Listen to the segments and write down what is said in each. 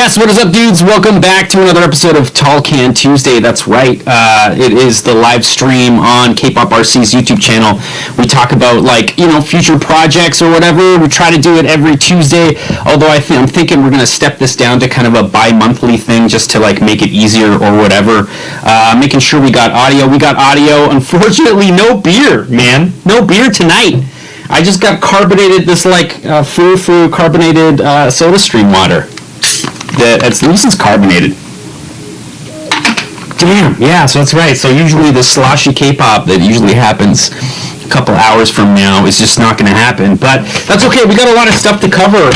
Yes, what is up, dudes? Welcome back to another episode of Tall Can Tuesday. That's right. It is the live stream on kpopRC's YouTube channel. We talk about, future projects or whatever. We try to do it every Tuesday, although I'm thinking we're going to step this down to kind of a bi-monthly thing just to, make it easier or whatever. Making sure we got audio. We got audio. Unfortunately, no beer, man. No beer tonight. I just got carbonated, this, foo carbonated soda stream water. That at least it's carbonated. Damn, yeah, so that's right. So usually the sloshy K-pop that usually happens a couple hours from now is just not going to happen. But that's okay. We got a lot of stuff to cover.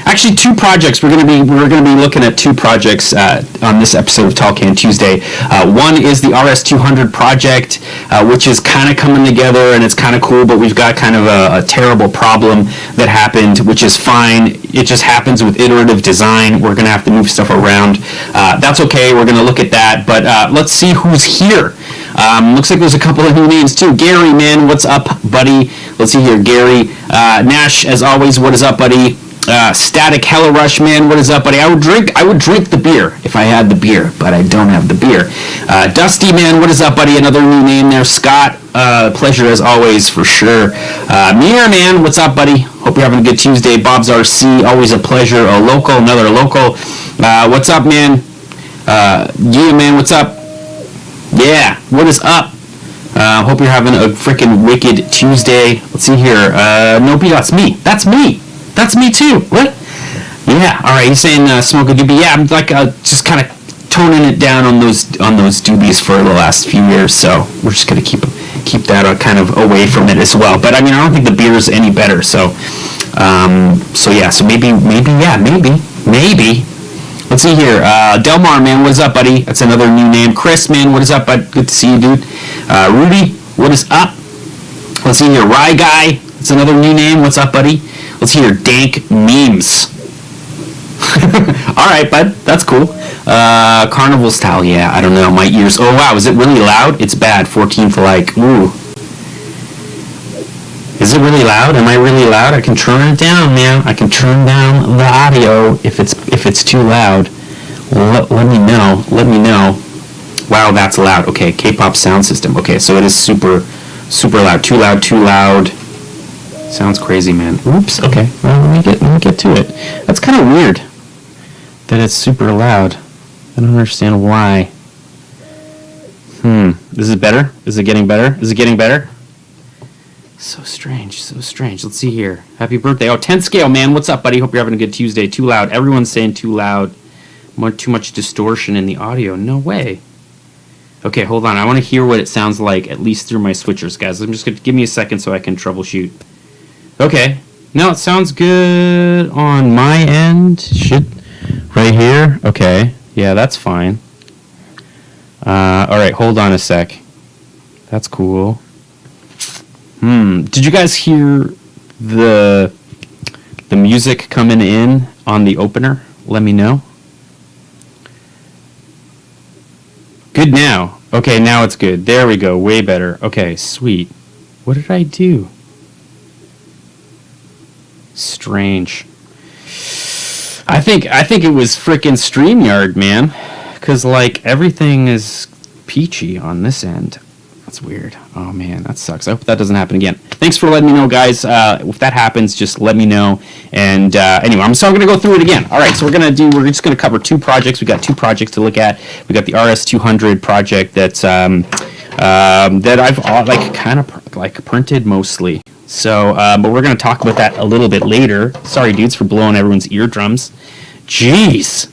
Actually, two projects. We're gonna be looking at two projects on this episode of Tall Can Tuesday. One is the rs200 project, which is kind of coming together and it's kind of cool, but we've got kind of a terrible problem that happened, which is fine. It just happens with iterative design. We're gonna have to move stuff around. That's okay. We're gonna look at that, but let's see who's here. Looks like there's a couple of new names too. Gary, man, what's up, buddy? Let's see here, Gary. Nash, as always, what is up, buddy? Static Hella Rush, man, what is up, buddy? I would drink the beer if I had the beer, but I don't have the beer. Dusty, man, what is up, buddy? Another new name there. Scott, pleasure as always, for sure. Mir, man, what's up, buddy? Hope you're having a good Tuesday. Bob's RC, always a pleasure. Another local. What's up, man? Yeah, man, what's up? Yeah, what is up? Hope you're having a freaking wicked Tuesday. Let's see here. Nope, that's me. That's me too. What? Yeah. All right. He's saying smoke a doobie. Yeah. I'm just kind of toning it down on those doobies for the last few years. So we're just gonna keep that kind of away from it as well. But I mean, I don't think the beer is any better. So yeah. So maybe. Let's see here. Delmar, man, what is up, buddy? That's another new name. Chris, man, what is up, bud? Good to see you, dude. Rudy, what is up? Let's see here. Rye Guy. That's another new name. What's up, buddy? Let's hear Dank Memes. All right, bud. That's cool. Carnival style. Yeah, I don't know. My ears. Oh, wow. Is it really loud? It's bad. 14th like. Ooh. Is it really loud? Am I really loud? I can turn it down, man. I can turn down the audio if it's too loud. Let me know. Let me know. Wow, that's loud. Okay, K-pop sound system. Okay, so it is super, super loud. Too loud. Too loud. Sounds crazy, man. Oops. Okay. Well, let me get to it. That's kind of weird that it's super loud. I don't understand why. Is it better? Is it getting better? Is it getting better? So strange. So strange. Let's see here. Happy birthday. Oh, 10 scale, man. What's up, buddy? Hope you're having a good Tuesday. Too loud. Everyone's saying too loud. Too much distortion in the audio. No way. Okay, hold on. I want to hear what it sounds like, at least through my switchers, guys. I'm just going to give me a second so I can troubleshoot. Okay. No, it sounds good on my end. Right here? Okay. Yeah, that's fine. Alright, hold on a sec. That's cool. Did you guys hear the music coming in on the opener? Let me know. Good now. Okay, now it's good. There we go. Way better. Okay, sweet. What did I do? Strange. I think it was frickin' StreamYard, man. Cause everything is peachy on this end. That's weird. Oh man, that sucks. I hope that doesn't happen again. Thanks for letting me know, guys. If that happens, just let me know. And anyway, I'm still gonna go through it again. All right, so we're just gonna cover two projects. We got two projects to look at. We got the rs200 project that's that I've kind of printed mostly. So, but we're going to talk about that a little bit later. Sorry, dudes, for blowing everyone's eardrums. Jeez.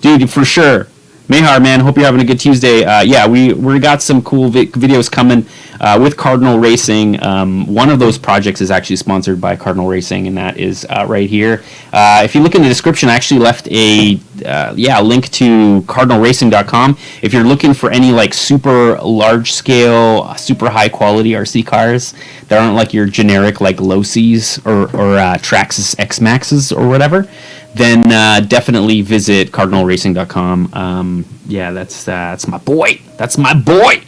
Dude, for sure. Mayhar, man, hope you're having a good Tuesday. We got some cool videos coming with Cardinal Racing. One of those projects is actually sponsored by Cardinal Racing, and that is right here. If you look in the description, I actually left a link to cardinalracing.com. If you're looking for any super large scale, super high quality RC cars that aren't your generic Losis or Traxxas X Maxes or whatever, then definitely visit cardinalracing.com. That's my boy. That's my boy.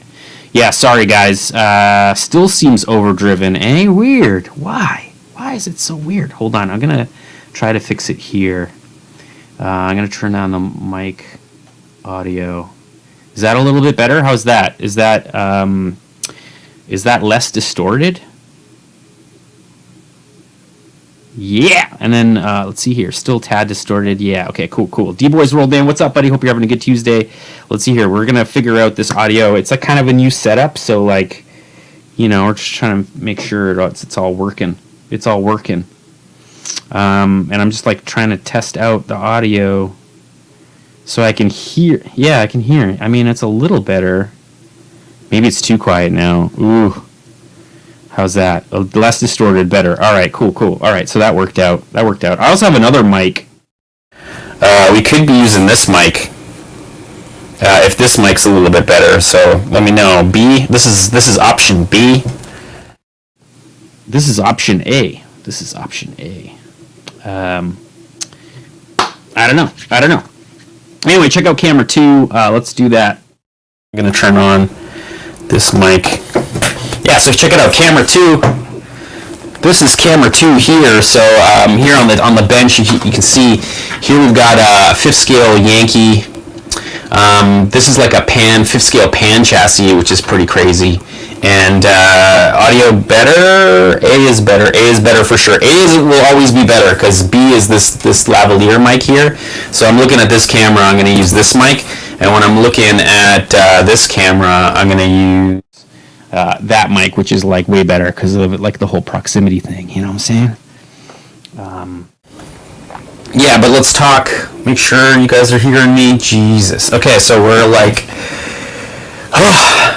Yeah, sorry guys. Still seems overdriven. Weird. Why? Why is it so weird? Hold on. I'm gonna try to fix it here. I'm going to turn down the mic audio. Is that a little bit better? How's that? Is that less distorted? Yeah. And then let's see here. Still tad distorted. Yeah. Okay, cool. D-Boys rolled in. What's up, buddy? Hope you're having a good Tuesday. Let's see here. We're going to figure out this audio. It's like kind of a new setup. So like, you know, we're just trying to make sure it's all working. It's all working. And I'm just like trying to test out the audio so I can hear. Yeah, I can hear. I mean, it's a little better. Maybe it's too quiet now. Ooh. How's that? Less distorted, better. All right, cool. All right, so that worked out. I also have another mic. We could be using this mic. If this mic's a little bit better, so let me know. B. This is option B. This is option A. I don't know. Anyway, check out camera 2. Let's do that. I'm gonna turn on this mic. Yeah, so check it out, camera 2. This is camera 2 here. So here on the bench, you can see here we've got a 5th scale Yankee. This is like a 5th scale pan chassis, which is pretty crazy. And audio better. A is better for sure. Will always be better because B is this lavalier mic here. So I'm looking at this camera, I'm going to use this mic, and when I'm looking at this camera, I'm going to use that mic, which is like way better because of like the whole proximity thing. You know what I'm saying? Yeah, but let's talk. Make sure you guys are hearing me. Jesus. Okay, so we're like.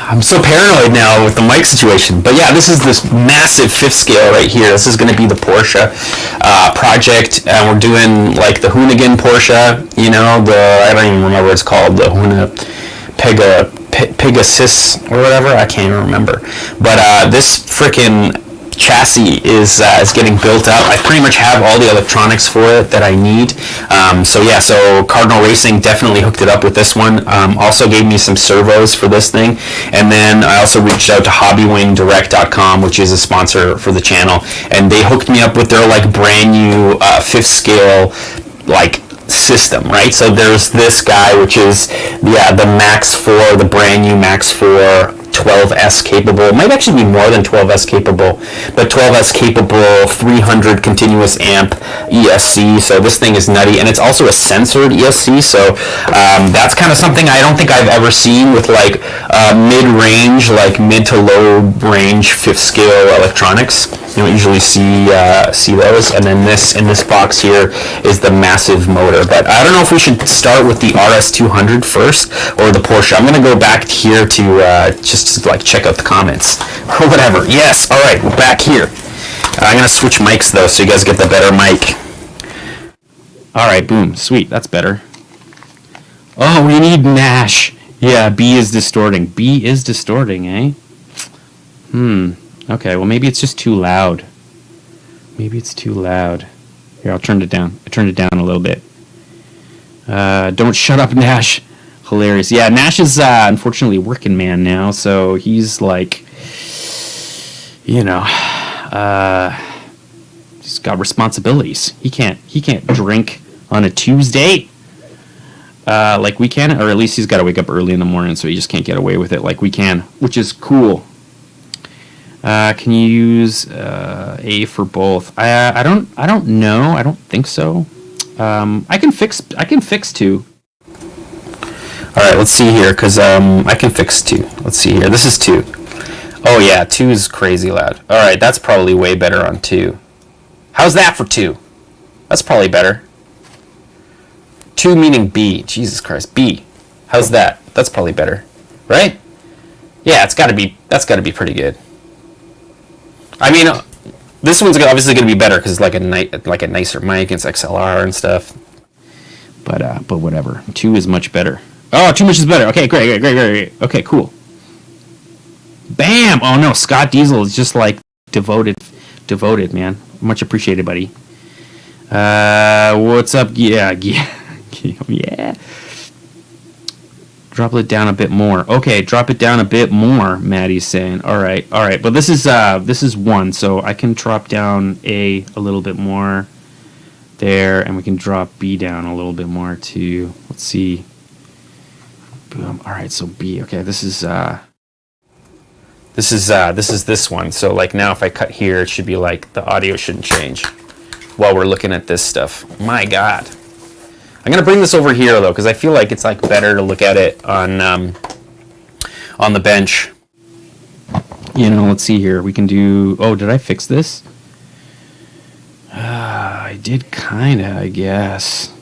I'm so paranoid now with the mic situation. But yeah, this is this massive 5th scale right here. This is going to be the Porsche project. And we're doing like the Hoonigan Porsche, you know, I don't even remember what it's called, the Pegasus or whatever. I can't even remember. But this freaking chassis is getting built up. I pretty much have all the electronics for it that I need. So Cardinal Racing definitely hooked it up with this one. Also gave me some servos for this thing. And then I also reached out to hobbywingdirect.com, which is a sponsor for the channel. And they hooked me up with their like brand new 5th scale like system, right? So there's this guy, which is the Max 4, the brand new Max 4 12S capable. It might actually be more than 12S capable, but 12S capable 300 continuous amp ESC. So this thing is nutty, and it's also a censored ESC. So that's kind of something I don't think I've ever seen with like mid-range, like mid to low range 5th scale electronics. You don't usually see those. And then in this box here is the massive motor. But I don't know if we should start with the rs200 first or the Porsche. I'm gonna go back here to just like check out the comments or whatever. Yes. All right, we're back here. I'm gonna switch mics though, so you guys get the better mic. All right, boom, sweet. That's better. Oh, we need Nash. Yeah, B is distorting. Eh? Okay, well maybe it's just too loud. Here, I'll turn it down. I turned it down a little bit. Don't shut up, Nash. Hilarious. Yeah, Nash is unfortunately a working man now, so he's like, you know, he's got responsibilities. He can't drink on a Tuesday like we can, or at least he's got to wake up early in the morning, so he just can't get away with it like we can, which is cool. Can you use A for both? I don't know. I don't think so. I can fix 2. All right, let's see here, because I can fix 2. Let's see here. This is 2. Oh, yeah, 2 is crazy loud. All right, that's probably way better on 2. How's that for 2? That's probably better. 2 meaning B. Jesus Christ, B. How's that? That's probably better, right? Yeah, that's got to be pretty good. I mean, this one's obviously going to be better because it's like a nicer mic. It's XLR and stuff. But whatever. 2 is much better. Oh, 2 much is better. Okay, great. Okay, cool. Bam! Oh no, Scott Diesel is just like devoted, man. Much appreciated, buddy. What's up? Yeah. Drop it down a bit more. Okay, drop it down a bit more, Maddie's saying. All right. But this is 1, so I can drop down A a little bit more. there, and we can drop B down a little bit more to, let's see, boom. All right, so B. Okay, this is this one. So like now, if I cut here, it should be like the audio shouldn't change while we're looking at this stuff. My God, I'm gonna bring this over here though, because I feel like it's like better to look at it on the bench. You know, let's see here. We can do. Oh, did I fix this? I did kinda, I guess.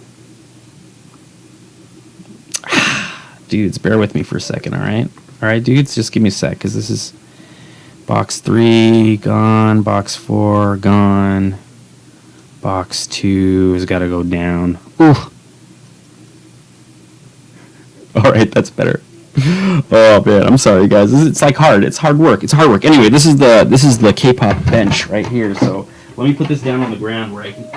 Dudes, bear with me for a second, alright? Alright, dudes, just give me a sec, because this is box 3, gone, box 4, gone, box 2 has got to go down. Ooh. Alright, that's better. Oh man, I'm sorry guys. It's like hard. It's hard work. It's hard work. Anyway, this is the K-pop bench right here, so let me put this down on the ground where I can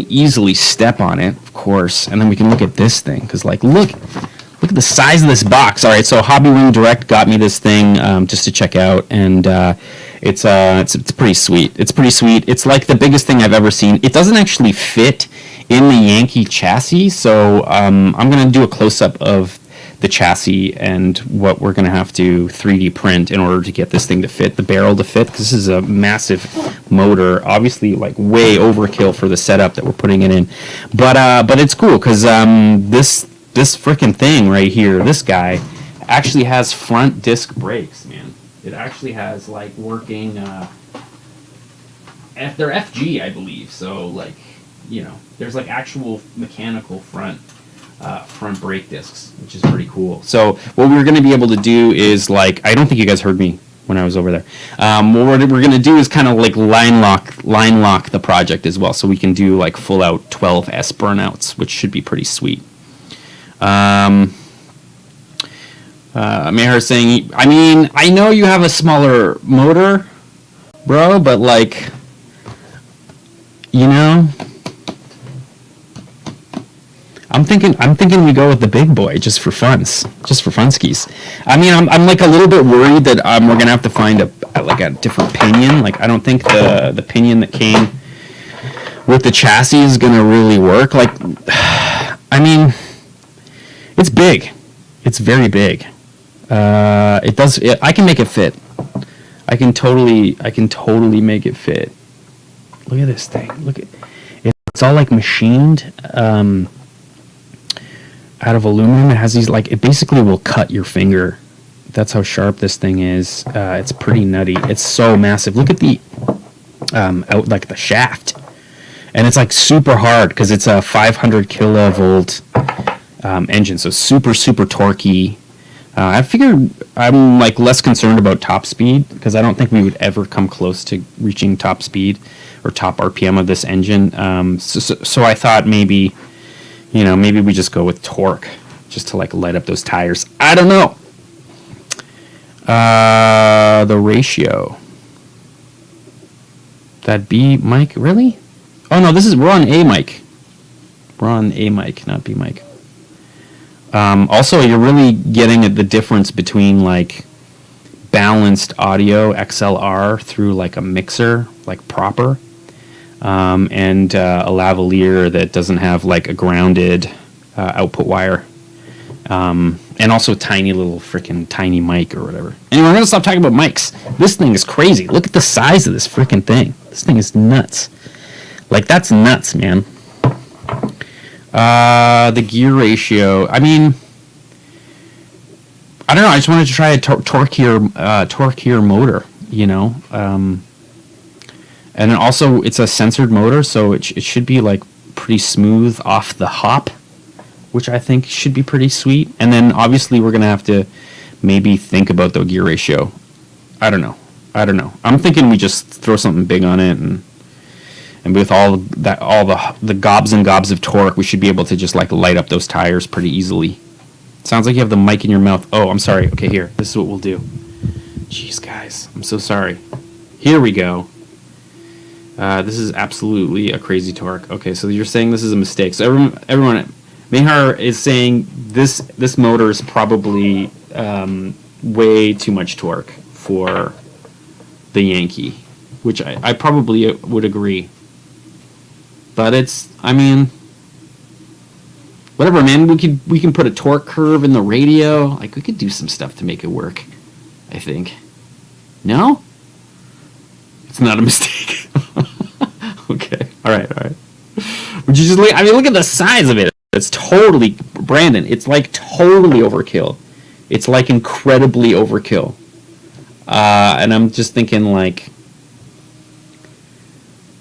easily step on it, of course, and then we can look at this thing, because like look at the size of this box. All right, so Hobby Wing Direct got me this thing just to check out, and it's pretty sweet. It's pretty sweet. It's like the biggest thing I've ever seen. It doesn't actually fit in the Yankee chassis, so I'm gonna do a close-up of the chassis and what we're going to have to 3D print in order to get this thing to fit, the barrel to fit, because this is a massive motor, obviously like way overkill for the setup that we're putting it in, but it's cool because this freaking thing right here, this guy actually has front disc brakes, man. It actually has like working they're FG, I believe, so like, you know, there's like actual mechanical front brake discs, which is pretty cool. So what we're going to be able to do is like, I don't think you guys heard me when I was over there. What we're going to do is kind of like line lock the project as well, so we can do like full out 12S burnouts, which should be pretty sweet. Meher saying, I mean, I know you have a smaller motor, bro, but like, you know, I'm thinking we go with the big boy just for funskies. I mean, I'm like a little bit worried that we're gonna have to find a different pinion. Like, I don't think the pinion that came with the chassis is gonna really work. Like, I mean, it's big. It's very big. I can make it fit. I can totally make it fit. Look at this thing. Look at it. It's all like machined. Out of aluminum. It has these, like, it basically will cut your finger. That's how sharp this thing is. It's pretty nutty. It's so massive. Look at the out, like the shaft, and it's like super hard because it's a 500 kilovolt engine, so super torquey. I figured I'm like less concerned about top speed because I don't think we would ever come close to reaching top speed or top RPM of this engine. So I thought maybe, you know, maybe we just go with torque just to like light up those tires. I don't know. The ratio. That B mic, really? Oh no, we're on A mic. We're on A mic, not B mic. Also, you're really getting at the difference between like balanced audio XLR through like a mixer, like proper, and a lavalier that doesn't have like a grounded output wire, and also tiny little freaking tiny mic or whatever. Anyway, we're gonna stop talking about mics. This thing is crazy. Look at the size of this freaking thing. This thing is nuts. Like, that's nuts, man. The gear ratio. I mean, I don't know. I just wanted to try a torqueer motor, you know. And then also, it's a censored motor, so it should be like pretty smooth off the hop, which I think should be pretty sweet. And then obviously, we're gonna have to maybe think about the gear ratio. I don't know. I'm thinking we just throw something big on it, and with all the gobs and gobs of torque, we should be able to just like light up those tires pretty easily. Sounds like you have the mic in your mouth. Oh, I'm sorry. Okay, here. This is what we'll do. Jeez, guys, I'm so sorry. Here we go. This is absolutely a crazy torque. Okay, so you're saying this is a mistake. So everyone, Mehar is saying this motor is probably way too much torque for the Yankee, which I probably would agree. But I mean, whatever, man. We can put a torque curve in the radio. Like, we could do some stuff to make it work, I think. No? It's not a mistake. Okay. All right. Would you just look? I mean, look at the size of it. It's totally, Brandon, it's like totally overkill. It's like incredibly overkill. And I'm just thinking, like,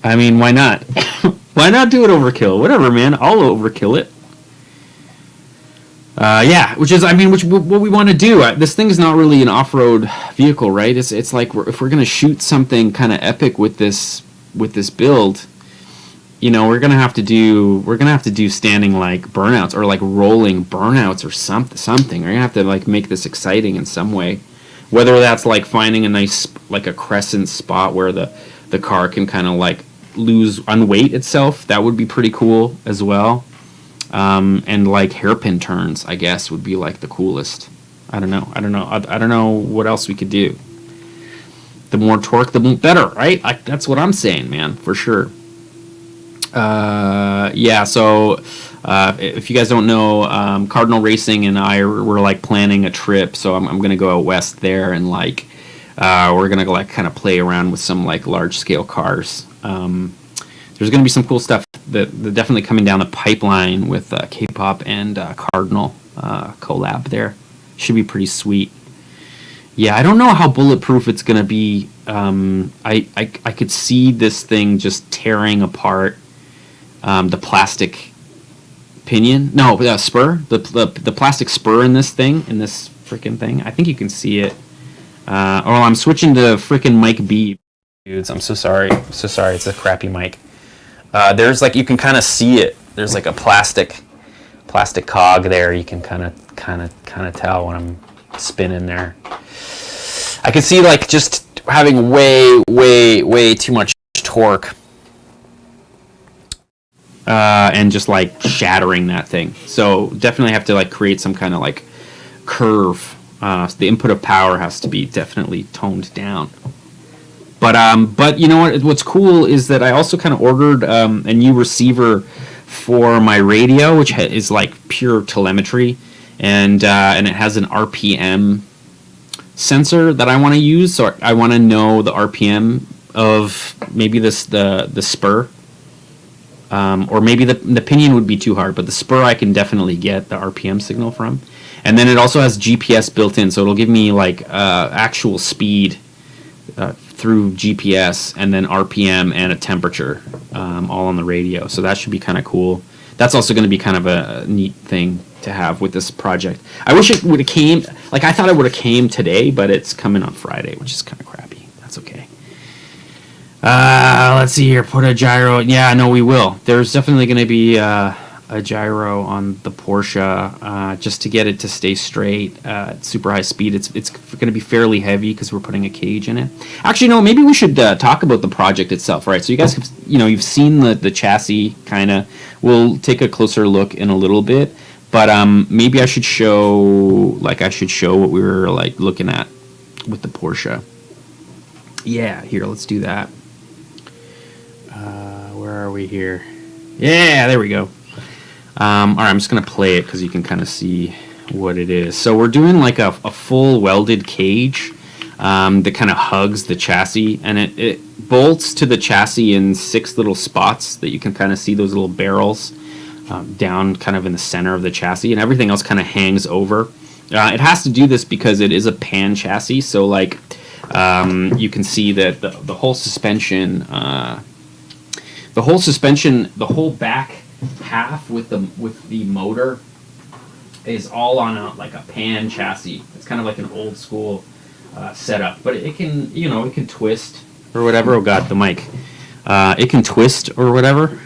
I mean, why not? Why not do it overkill? Whatever, man. I'll overkill it. Yeah, which what we want to do. This thing is not really an off-road vehicle, right? It's like if we're gonna shoot something kind of epic with this build, you know, we're gonna have to do standing like burnouts or like rolling burnouts or something. We're gonna have to like make this exciting in some way, whether that's like finding a nice like a crescent spot where the car can kind of like unweight itself. That would be pretty cool as well. And like hairpin turns, I guess, would be like the coolest. I don't know what else we could do. The more torque, the better, right? That's what I'm saying, man, for sure. Yeah, so if you guys don't know, Cardinal Racing and I were like planning a trip, so I'm gonna go out west there and like we're gonna go like kind of play around with some like large scale cars. There's gonna be some cool stuff that definitely coming down the pipeline with Kpop and Cardinal collab there. Should be pretty sweet. Yeah, I don't know how bulletproof it's gonna be. I could see this thing just tearing apart the plastic pinion. No, spur. The plastic spur in this freaking thing. I think you can see it. I'm switching to freaking mic B. Dudes, I'm so sorry. It's a crappy mic. There's like, you can kind of see it. There's like a plastic cog there. You can kind of tell when I'm spinning there. I can see like just having way too much torque. And just like shattering that thing. So definitely have to like create some kind of like curve. So the input of power has to be definitely toned down. But you know what? What's cool is that I also kind of ordered a new receiver for my radio, which is like pure telemetry, and it has an RPM sensor that I want to use. So I want to know the RPM of maybe the spur, or maybe the pinion would be too hard, but the spur I can definitely get the RPM signal from, and then it also has GPS built in, so it'll give me like actual speed. Through GPS and then RPM and a temperature all on the radio. So that should be kind of cool. That's also going to be kind of a neat thing to have with this project. I wish it would have came, like I thought it would have came today, but it's coming on Friday, which is kind of crappy. That's okay. Let's see here. Put a gyro. Yeah, no, we will. There's definitely going to be a gyro on the Porsche just to get it to stay straight at super high speed. It's going to be fairly heavy because we're putting a cage in it. Actually, no, maybe we should talk about the project itself, right? So you guys have, you've seen the chassis kind of. We'll take a closer look in a little bit, but maybe I should show what we were like looking at with the Porsche. Yeah, here, let's do that. Where are we here? Yeah, there we go. All right, I'm just going to play it because you can kind of see what it is. So we're doing like a full welded cage that kind of hugs the chassis, and it bolts to the chassis in 6 little spots that you can kind of see those little barrels down kind of in the center of the chassis, and everything else kind of hangs over. It has to do this because it is a pan chassis, so like you can see that the whole suspension, the whole back half with the motor is all on a pan chassis. It's kind of like an old school setup, but it can twist or whatever. Oh god, the mic. It can twist or whatever.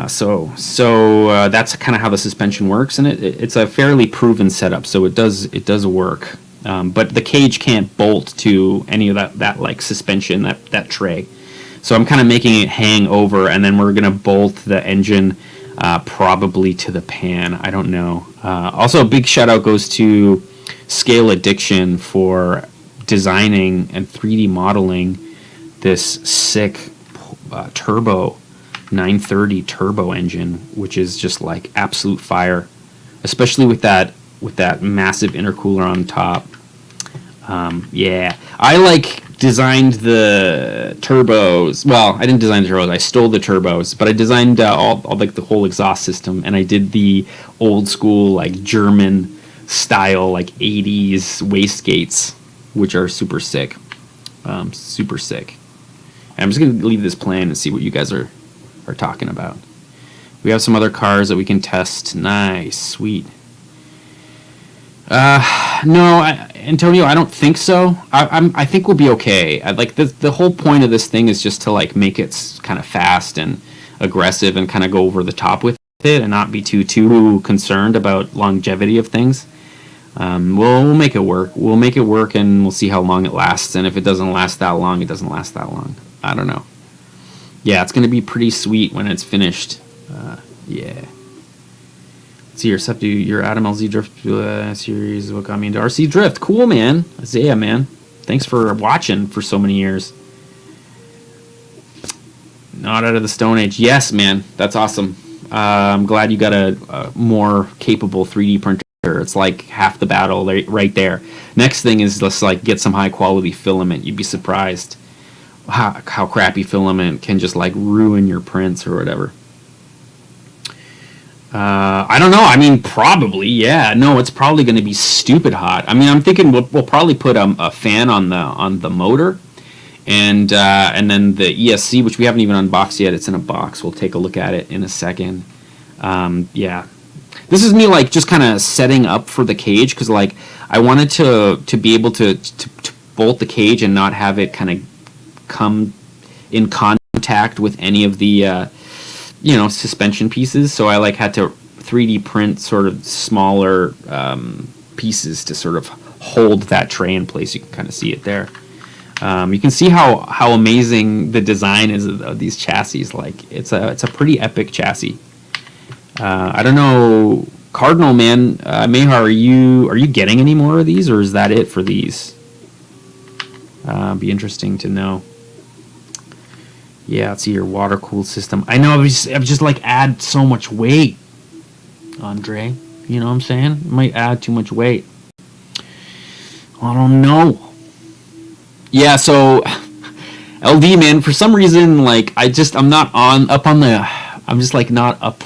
So that's kind of how the suspension works, and it's a fairly proven setup, so it does work. But the cage can't bolt to any of that like suspension, that tray. So I'm kind of making it hang over, and then we're going to bolt the engine probably to the pan. I don't know. Also, a big shout out goes to Scale Addiction for designing and 3D modeling this sick turbo 930 turbo engine, which is just like absolute fire, especially with that massive intercooler on top. Yeah, I like designed the turbos. Well, I didn't design the turbos. I stole the turbos, but I designed all like the whole exhaust system, and I did the old school like German style like 80s wastegates, which are super sick. Super sick. And I'm just gonna leave this playing and see what you guys are talking about. We have some other cars that we can test. Nice, sweet. No, Antonio, I don't think so. I think we'll be okay. Like the whole point of this thing is just to like make it kind of fast and aggressive and kind of go over the top with it and not be too concerned about longevity of things. We'll make it work. We'll make it work, and we'll see how long it lasts. And if it doesn't last that long, it doesn't last that long. I don't know. Yeah, it's gonna be pretty sweet when it's finished. Yeah. Let's see your Adam LZ Drift series. What got me into RC Drift? Cool, man. Isaiah, man. Thanks for watching for so many years. Not out of the Stone Age. Yes, man. That's awesome. I'm glad you got a more capable 3D printer. It's like half the battle right there. Next thing is let's like get some high quality filament. You'd be surprised how crappy filament can just like ruin your prints or whatever. I don't know. I mean, probably, yeah. No, it's probably going to be stupid hot. I mean, I'm thinking we'll probably put a fan on the motor, and then the ESC, which we haven't even unboxed yet. It's in a box. We'll take a look at it in a second. Yeah, this is me like just kind of setting up for the cage because like I wanted to be able to bolt the cage and not have it kind of come in contact with any of the suspension pieces, so I like had to 3D print sort of smaller pieces to sort of hold that tray in place. You can kind of see it there. You can see how amazing the design is of these chassis. Like it's a pretty epic chassis. I don't know, Cardinal man, Mayhar, are you getting any more of these, or is that it for these? Be interesting to know. Yeah, let's see your water cooled system. I know I've just like add so much weight, Andre. You know what I'm saying? It might add too much weight. I don't know. Yeah, so LD man, for some reason, like I'm just like not up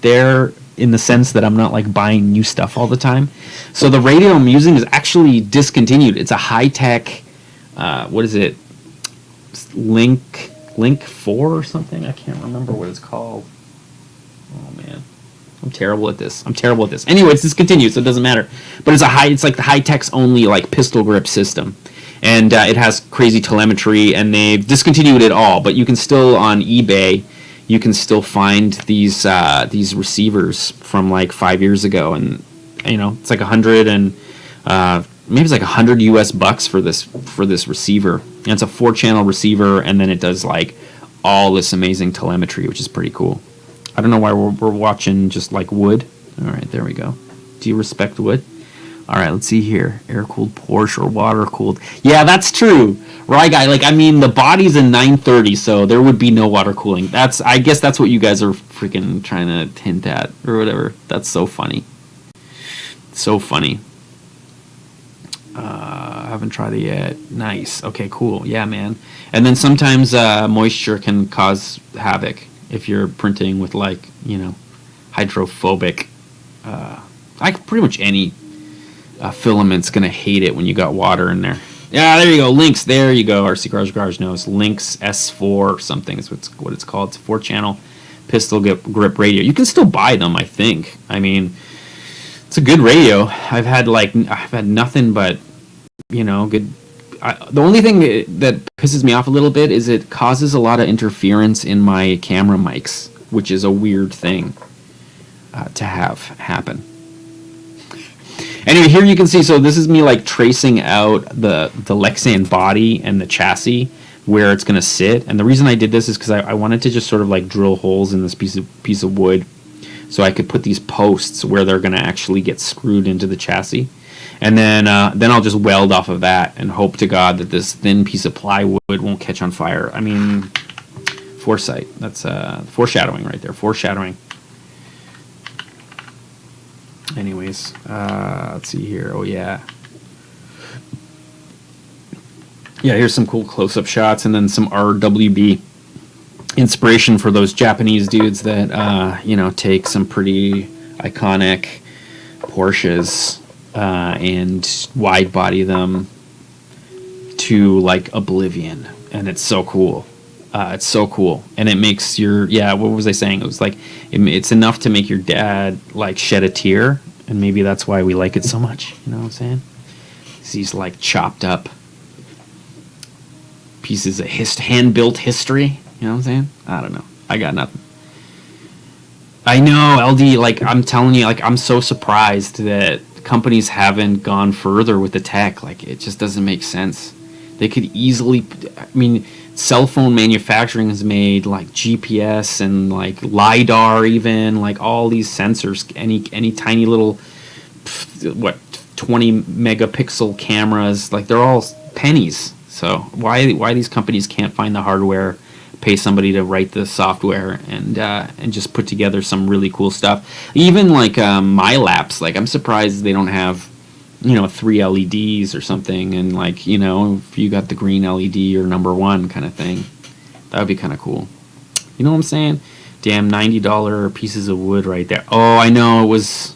there in the sense that I'm not like buying new stuff all the time. So the radio I'm using is actually discontinued. It's a high tech, what is it? Link 4 or something? I can't remember what it's called. Oh man, I'm terrible at this. Anyway, it's discontinued, so it doesn't matter. But it's like the high-tech's only like pistol grip system, and it has crazy telemetry. And they've discontinued it all. But you can still on eBay, you can still find these receivers from like 5 years ago, and it's like 100 and maybe it's like $100 US for this receiver. And it's a 4-channel receiver, and then it does like all this amazing telemetry, which is pretty cool. I don't know why we're watching just like wood. All right, there we go. Do you respect wood? All right, let's see here. Air-cooled Porsche or water-cooled? Yeah, that's true. Right, guy. Like, I mean, the body's in 930, so there would be no water cooling. I guess that's what you guys are freaking trying to hint at or whatever. That's so funny. So funny. Haven't tried it yet. Nice. Okay, cool. Yeah, man. And then sometimes moisture can cause havoc if you're printing with like hydrophobic. Like pretty much any filament's gonna hate it when you got water in there. Yeah, there you go. Lynx. There you go. RC Garage knows. Lynx S4 or something is what it's called. It's a 4-channel pistol grip radio. You can still buy them, I think. I mean, it's a good radio. I've had nothing but good. The only thing that pisses me off a little bit is it causes a lot of interference in my camera mics, which is a weird thing to have happen. Anyway, here you can see, so this is me like tracing out the Lexan body and the chassis where it's going to sit. And the reason I did this is because I wanted to just sort of like drill holes in this piece of wood so I could put these posts where they're going to actually get screwed into the chassis. And then I'll just weld off of that and hope to God that this thin piece of plywood won't catch on fire. I mean, Foresight. That's foreshadowing right there. Foreshadowing. Anyways, let's see here. Oh, yeah. Yeah, here's some cool close-up shots, and then some RWB inspiration for those Japanese dudes that, you know, take some pretty iconic Porsches and wide body them to like oblivion, and it's so cool. It's so cool, and it makes your what was I saying? It was like it's enough to make your dad like shed a tear, and maybe that's why we like it so much. You know what I'm saying? These like chopped up pieces of hand-built history. You know what I'm saying? I don't know. I got nothing. I know, LD, like, I'm telling you, like, I'm so surprised that companies haven't gone further with the tech. Like, it just doesn't make sense. They could easily, I mean, cell phone manufacturing has made, like, GPS and, like, LiDAR even, like, all these sensors, any tiny little, 20 megapixel cameras, like, they're all pennies. So why these companies can't find the hardware, pay somebody to write the software, and just put together some really cool stuff. Even like my laps, like I'm surprised they don't have, you know, 3 LEDs or something, and like, you know, if you got the green LED or number 1 kind of thing, that would be kind of cool. You know what I'm saying? Damn, $90 pieces of wood right there. Oh, I know, it was.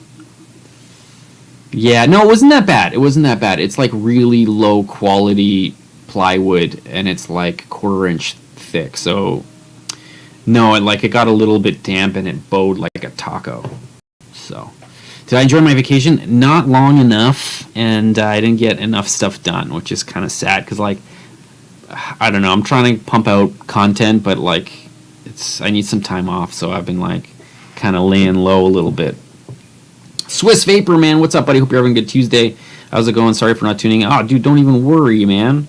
Yeah, no, it wasn't that bad. It wasn't that bad. It's like really low quality plywood, and it's like 1/4 inch thick. So no, it got a little bit damp, and it bowed like a taco. So did I enjoy my vacation? Not long enough, and I didn't get enough stuff done, which is kind of sad because, like, I don't know, I'm trying to pump out content, but like I need some time off, so I've been like kind of laying low a little bit. Swiss Vapor, man, what's up, buddy? Hope you're having a good Tuesday. How's it going? Sorry for not tuning in. Oh, dude, don't even worry, man.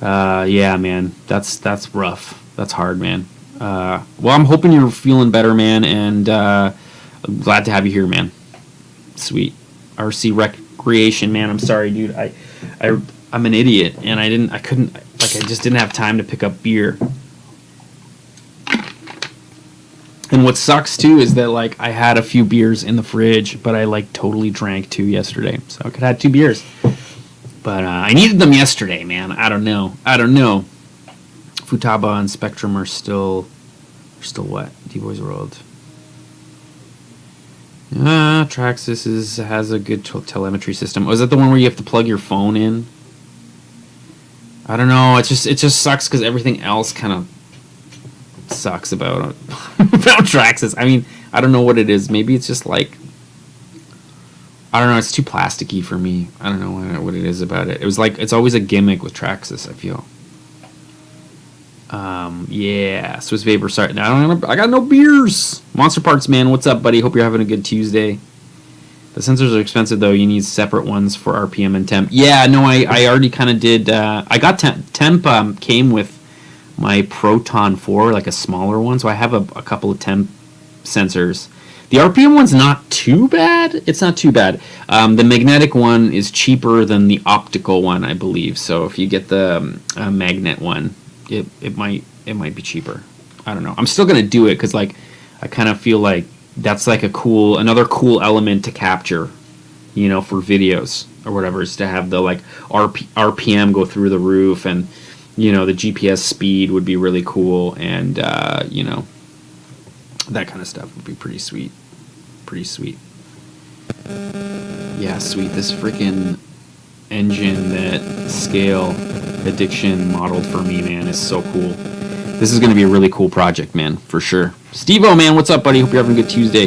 Yeah, man, that's rough. That's hard, man. Well, I'm hoping you're feeling better, man, and I'm glad to have you here, man. Sweet. RC Recreation, man. I'm sorry, dude. I'm an idiot, and I just didn't have time to pick up beer. And what sucks too is that like I had a few beers in the fridge, but I like totally drank 2 yesterday, so I could have 2 beers. But I needed them yesterday, man. I don't know. Futaba and Spectrum are still what? D-Boys World. Traxxas has a good telemetry system. Was that the one where you have to plug your phone in? I don't know. It just sucks because everything else kind of sucks about Traxxas. I mean, I don't know what it is. Maybe it's just like, I don't know. It's too plasticky for me. I don't know what it is about it. It was like, it's always a gimmick with Traxxas, I feel. Yeah, Swiss Vapor. Sorry, I got no beers. Monster Parts, man. What's up, buddy? Hope you're having a good Tuesday. The sensors are expensive though. You need separate ones for RPM and temp. Yeah, no, I already kind of did. I got temp came with my Proton 4, like a smaller one. So I have a couple of temp sensors. The RPM one's not too bad. It's not too bad. The magnetic one is cheaper than the optical one, I believe. So if you get the magnet one, it might be cheaper. I don't know. I'm still gonna do it because like I kind of feel like that's like another cool element to capture, you know, for videos or whatever, is to have the like RPM go through the roof, and you know the GPS speed would be really cool, and you know, that kind of stuff would be pretty sweet. Yeah, sweet. This freaking engine that Scale Addiction modeled for me, man, is so cool. This is going to be a really cool project, man, for sure. Steve-O, man, what's up, buddy? Hope you're having a good Tuesday.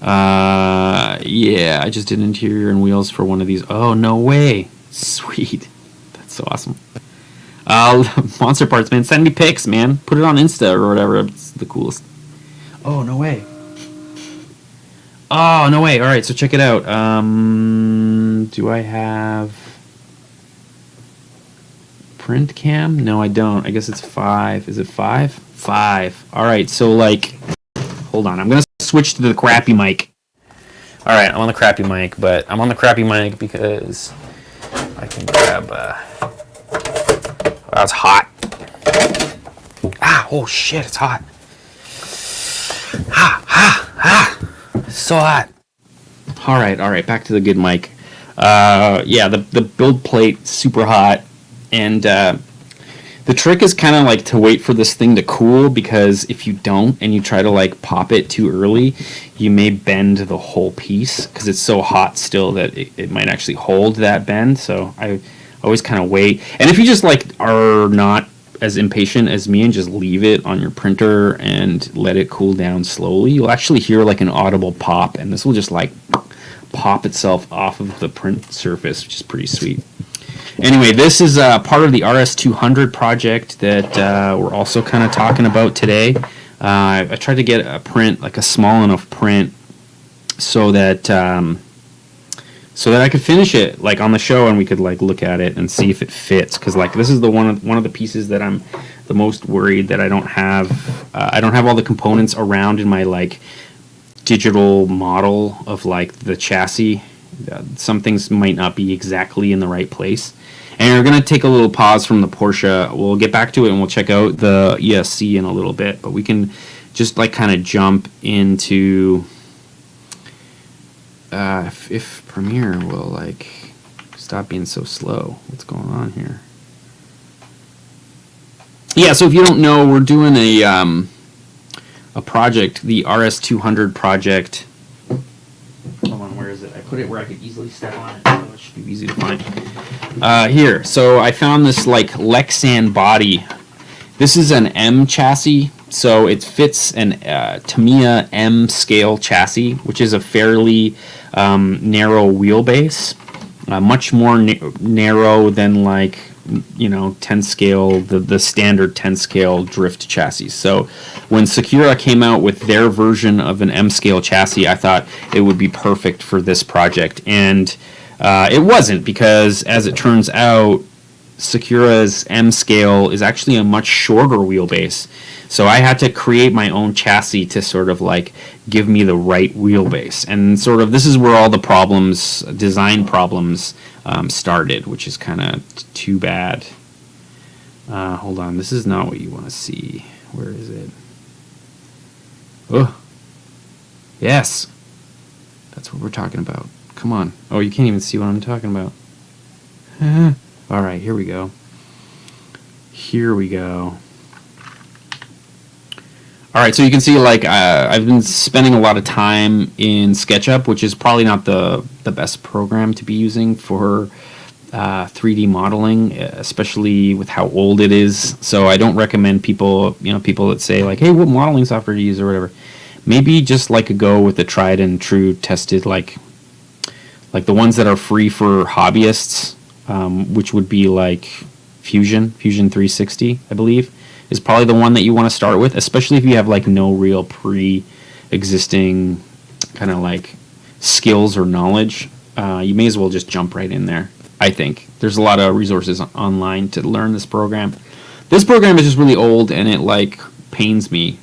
Yeah, I just did interior and wheels for one of these. Oh, no way. Sweet. That's so awesome. Monster Parts, man, send me pics, man. Put it on Insta or whatever. It's the coolest. Oh, no way. Oh, no way. All right, so check it out. Do I have print cam? No, I don't. I guess it's 5. Is it 5? 5. All right, so like, hold on. I'm going to switch to the crappy mic. All right, I'm on the crappy mic, but I'm on the crappy mic because I can grab, wow, it's hot. Ow. Oh shit, it's hot. So hot. All right, back to the good mic. Yeah, the build plate, super hot. And the trick is kind of like to wait for this thing to cool, because if you don't and you try to like pop it too early, you may bend the whole piece because it's so hot still that it might actually hold that bend. So I always kind of wait. And if you just like are not as impatient as me and just leave it on your printer and let it cool down slowly, you'll actually hear like an audible pop, and this will just like pop itself off of the print surface, which is pretty sweet. Anyway, this is part of the rs200 project that we're also kind of talking about today. I tried to get a print, like a small enough print, so that I could finish it like on the show, and we could like look at it and see if it fits. Because like this is the one of the pieces that I'm the most worried that I don't have all the components around in my like digital model of like the chassis. Some things might not be exactly in the right place. And we're going to take a little pause from the Porsche. We'll get back to it and we'll check out the ESC in a little bit. But we can just like kind of jump into if Premiere will like stop being so slow. What's going on here? Yeah, so if you don't know, we're doing a project, the rs200 project. Hold on, where is it? I put it where I could easily step on it, so it should be easy to find. Here, so I found this like Lexan body. This is an M chassis, so it fits an Tamiya M scale chassis, which is a fairly narrow wheelbase, much more narrow than like 10 scale, the standard 10 scale drift chassis. So when Sakura came out with their version of an M scale chassis, I thought it would be perfect for this project, and it wasn't, because as it turns out, Sakura's M scale is actually a much shorter wheelbase. So I had to create my own chassis to sort of like give me the right wheelbase, and sort of this is where all the problems, design problems, started, which is kind of too bad. Hold on, this is not what you want to see. Where is it? Oh, yes, that's what we're talking about. Come on. Oh, you can't even see what I'm talking about. All right, here we go. Here we go. All right, so you can see like I've been spending a lot of time in SketchUp, which is probably not the best program to be using for 3D modeling, especially with how old it is. So I don't recommend people that say like, hey, what modeling software to use or whatever. Maybe just like a go with the tried and true tested, like the ones that are free for hobbyists, which would be like Fusion 360, I believe, is probably the one that you want to start with, especially if you have like no real pre-existing kind of like skills or knowledge. You may as well just jump right in there. I think there's a lot of resources online to learn this program. This program is just really old, and it like pains me.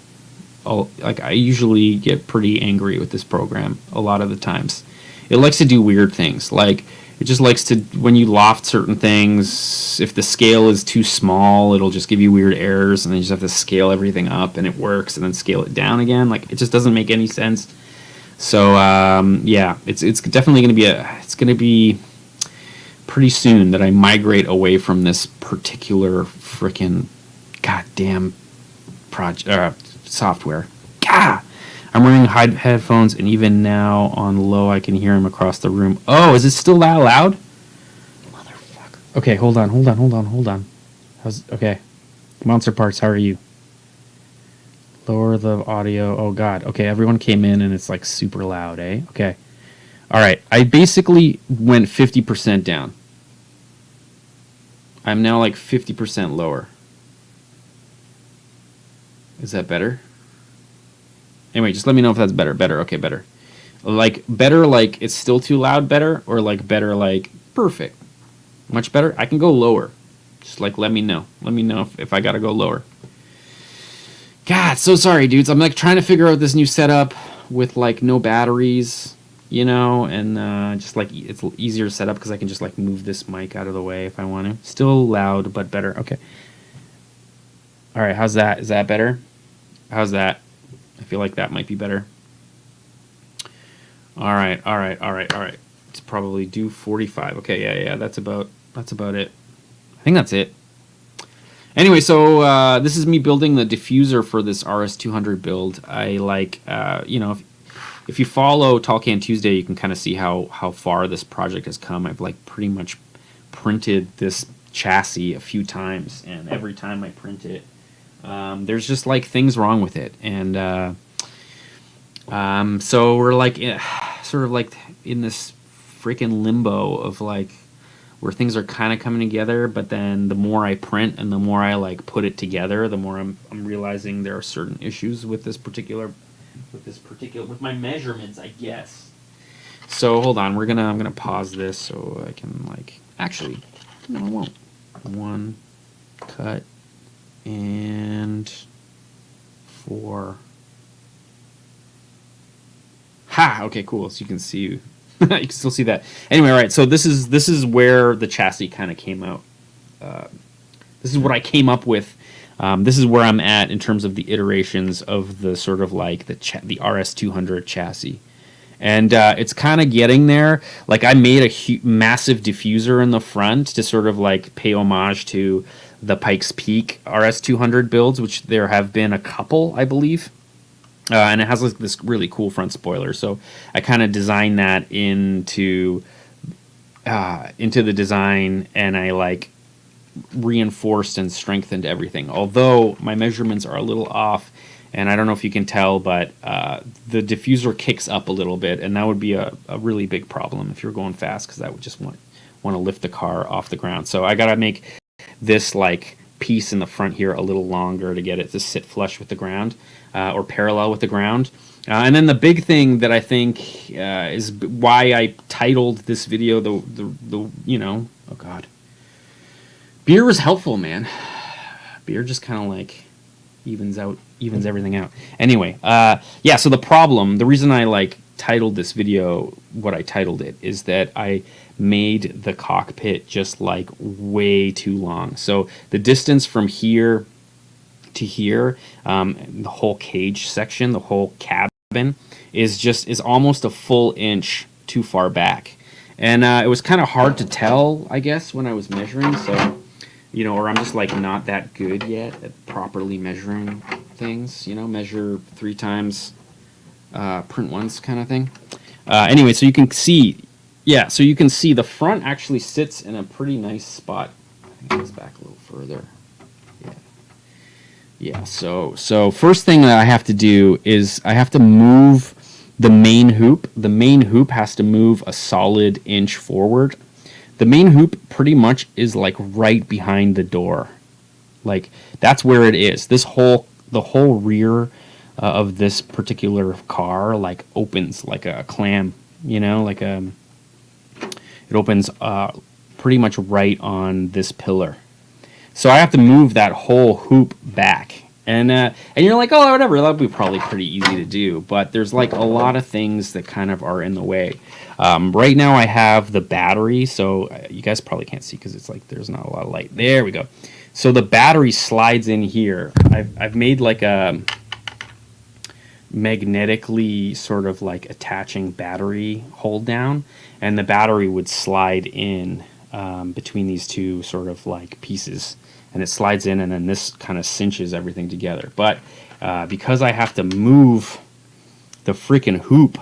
Like I usually get pretty angry with this program a lot of the times. It likes to do weird things, like it just likes to, when you loft certain things, if the scale is too small, it'll just give you weird errors, and then you just have to scale everything up and it works, and then scale it down again. Like it just doesn't make any sense. So yeah, it's definitely going to be pretty soon that I migrate away from this particular freaking goddamn software. Gah! I'm wearing headphones, and even now on low, I can hear him across the room. Oh, is it still that loud? Motherfucker. Okay, hold on. Okay. Monster Parts, how are you? Lower the audio. Oh, God. Okay, everyone came in, and it's, like, super loud, eh? Okay. All right. I basically went 50% down. I'm now, like, 50% lower. Is that better? Anyway, just let me know if that's better. Better, okay, better. Like, better, like, it's still too loud, better? Or, like, better, like, perfect? Much better? I can go lower. Just, like, let me know. Let me know if I gotta go lower. God, so sorry, dudes. I'm, like, trying to figure out this new setup with, like, no batteries, and just, like, it's easier to set up because I can just, like, move this mic out of the way if I want to. Still loud, but better. Okay. All right, how's that? Is that better? How's that? I feel like that might be better. All right, all right, all right, all right. It's probably do 45. Okay, yeah, that's about it. I think that's it. Anyway, so this is me building the diffuser for this rs200 build. I like, you know, if you follow Tallcan Tuesday, you can kind of see how far this project has come. I've like pretty much printed this chassis a few times, and every time I print it, there's just like things wrong with it, and so we're like sort of like in this freaking limbo of like where things are kind of coming together, but then the more I print and the more I like put it together, the more I'm realizing there are certain issues with this particular with my measurements, I guess. So hold on, I'm gonna pause this so I can like actually no I won't. One cut and 4. Ha! Okay, cool. So you can see, you can still see that. Anyway, all right. So this is where the chassis kind of came out. This is what I came up with. This is where I'm at in terms of the iterations of the sort of like the rs200 chassis, and it's kind of getting there. Like I made a massive diffuser in the front to sort of like pay homage to the Pikes Peak rs200 builds, which there have been a couple, I believe. And it has like this really cool front spoiler, so I kind of designed that into the design, and I like reinforced and strengthened everything. Although my measurements are a little off, and I don't know if you can tell, but the diffuser kicks up a little bit, and that would be a really big problem if you're going fast, because that would just want to lift the car off the ground. So I gotta make this like piece in the front here a little longer to get it to sit flush with the ground, or parallel with the ground. And then the big thing that I think is why I titled this video the you know, oh god, beer was helpful, man. Beer just kind of like evens everything out. Anyway, yeah. So the reason I like titled this video what I titled it is that I made the cockpit just like way too long. So the distance from here to here, the whole cage section, the whole cabin is almost a full inch too far back, and it was kind of hard to tell, I guess, when I was measuring. So, you know, or I'm just like not that good yet at properly measuring things. You know, measure 3 times, print once, kind of thing. Anyway, so you can see, yeah, so you can see the front actually sits in a pretty nice spot. I think it's back a little further. Yeah, so first thing that I have to do is I have to move the main hoop. The main hoop has to move a solid inch forward. The main hoop pretty much is like right behind the door. Like that's where it is. The whole rear of this particular car like opens like a clam, you know, like it opens pretty much right on this pillar. So I have to move that whole hoop back, and you're like, oh, whatever, that'll be probably pretty easy to do. But there's like a lot of things that kind of are in the way. Right now I have the battery, so you guys probably can't see because it's like there's not a lot of light. There we go. So the battery slides in here. I've made like a magnetically sort of like attaching battery hold down, and the battery would slide in between these two sort of like pieces, and it slides in, and then this kind of cinches everything together. But because I have to move the freaking hoop,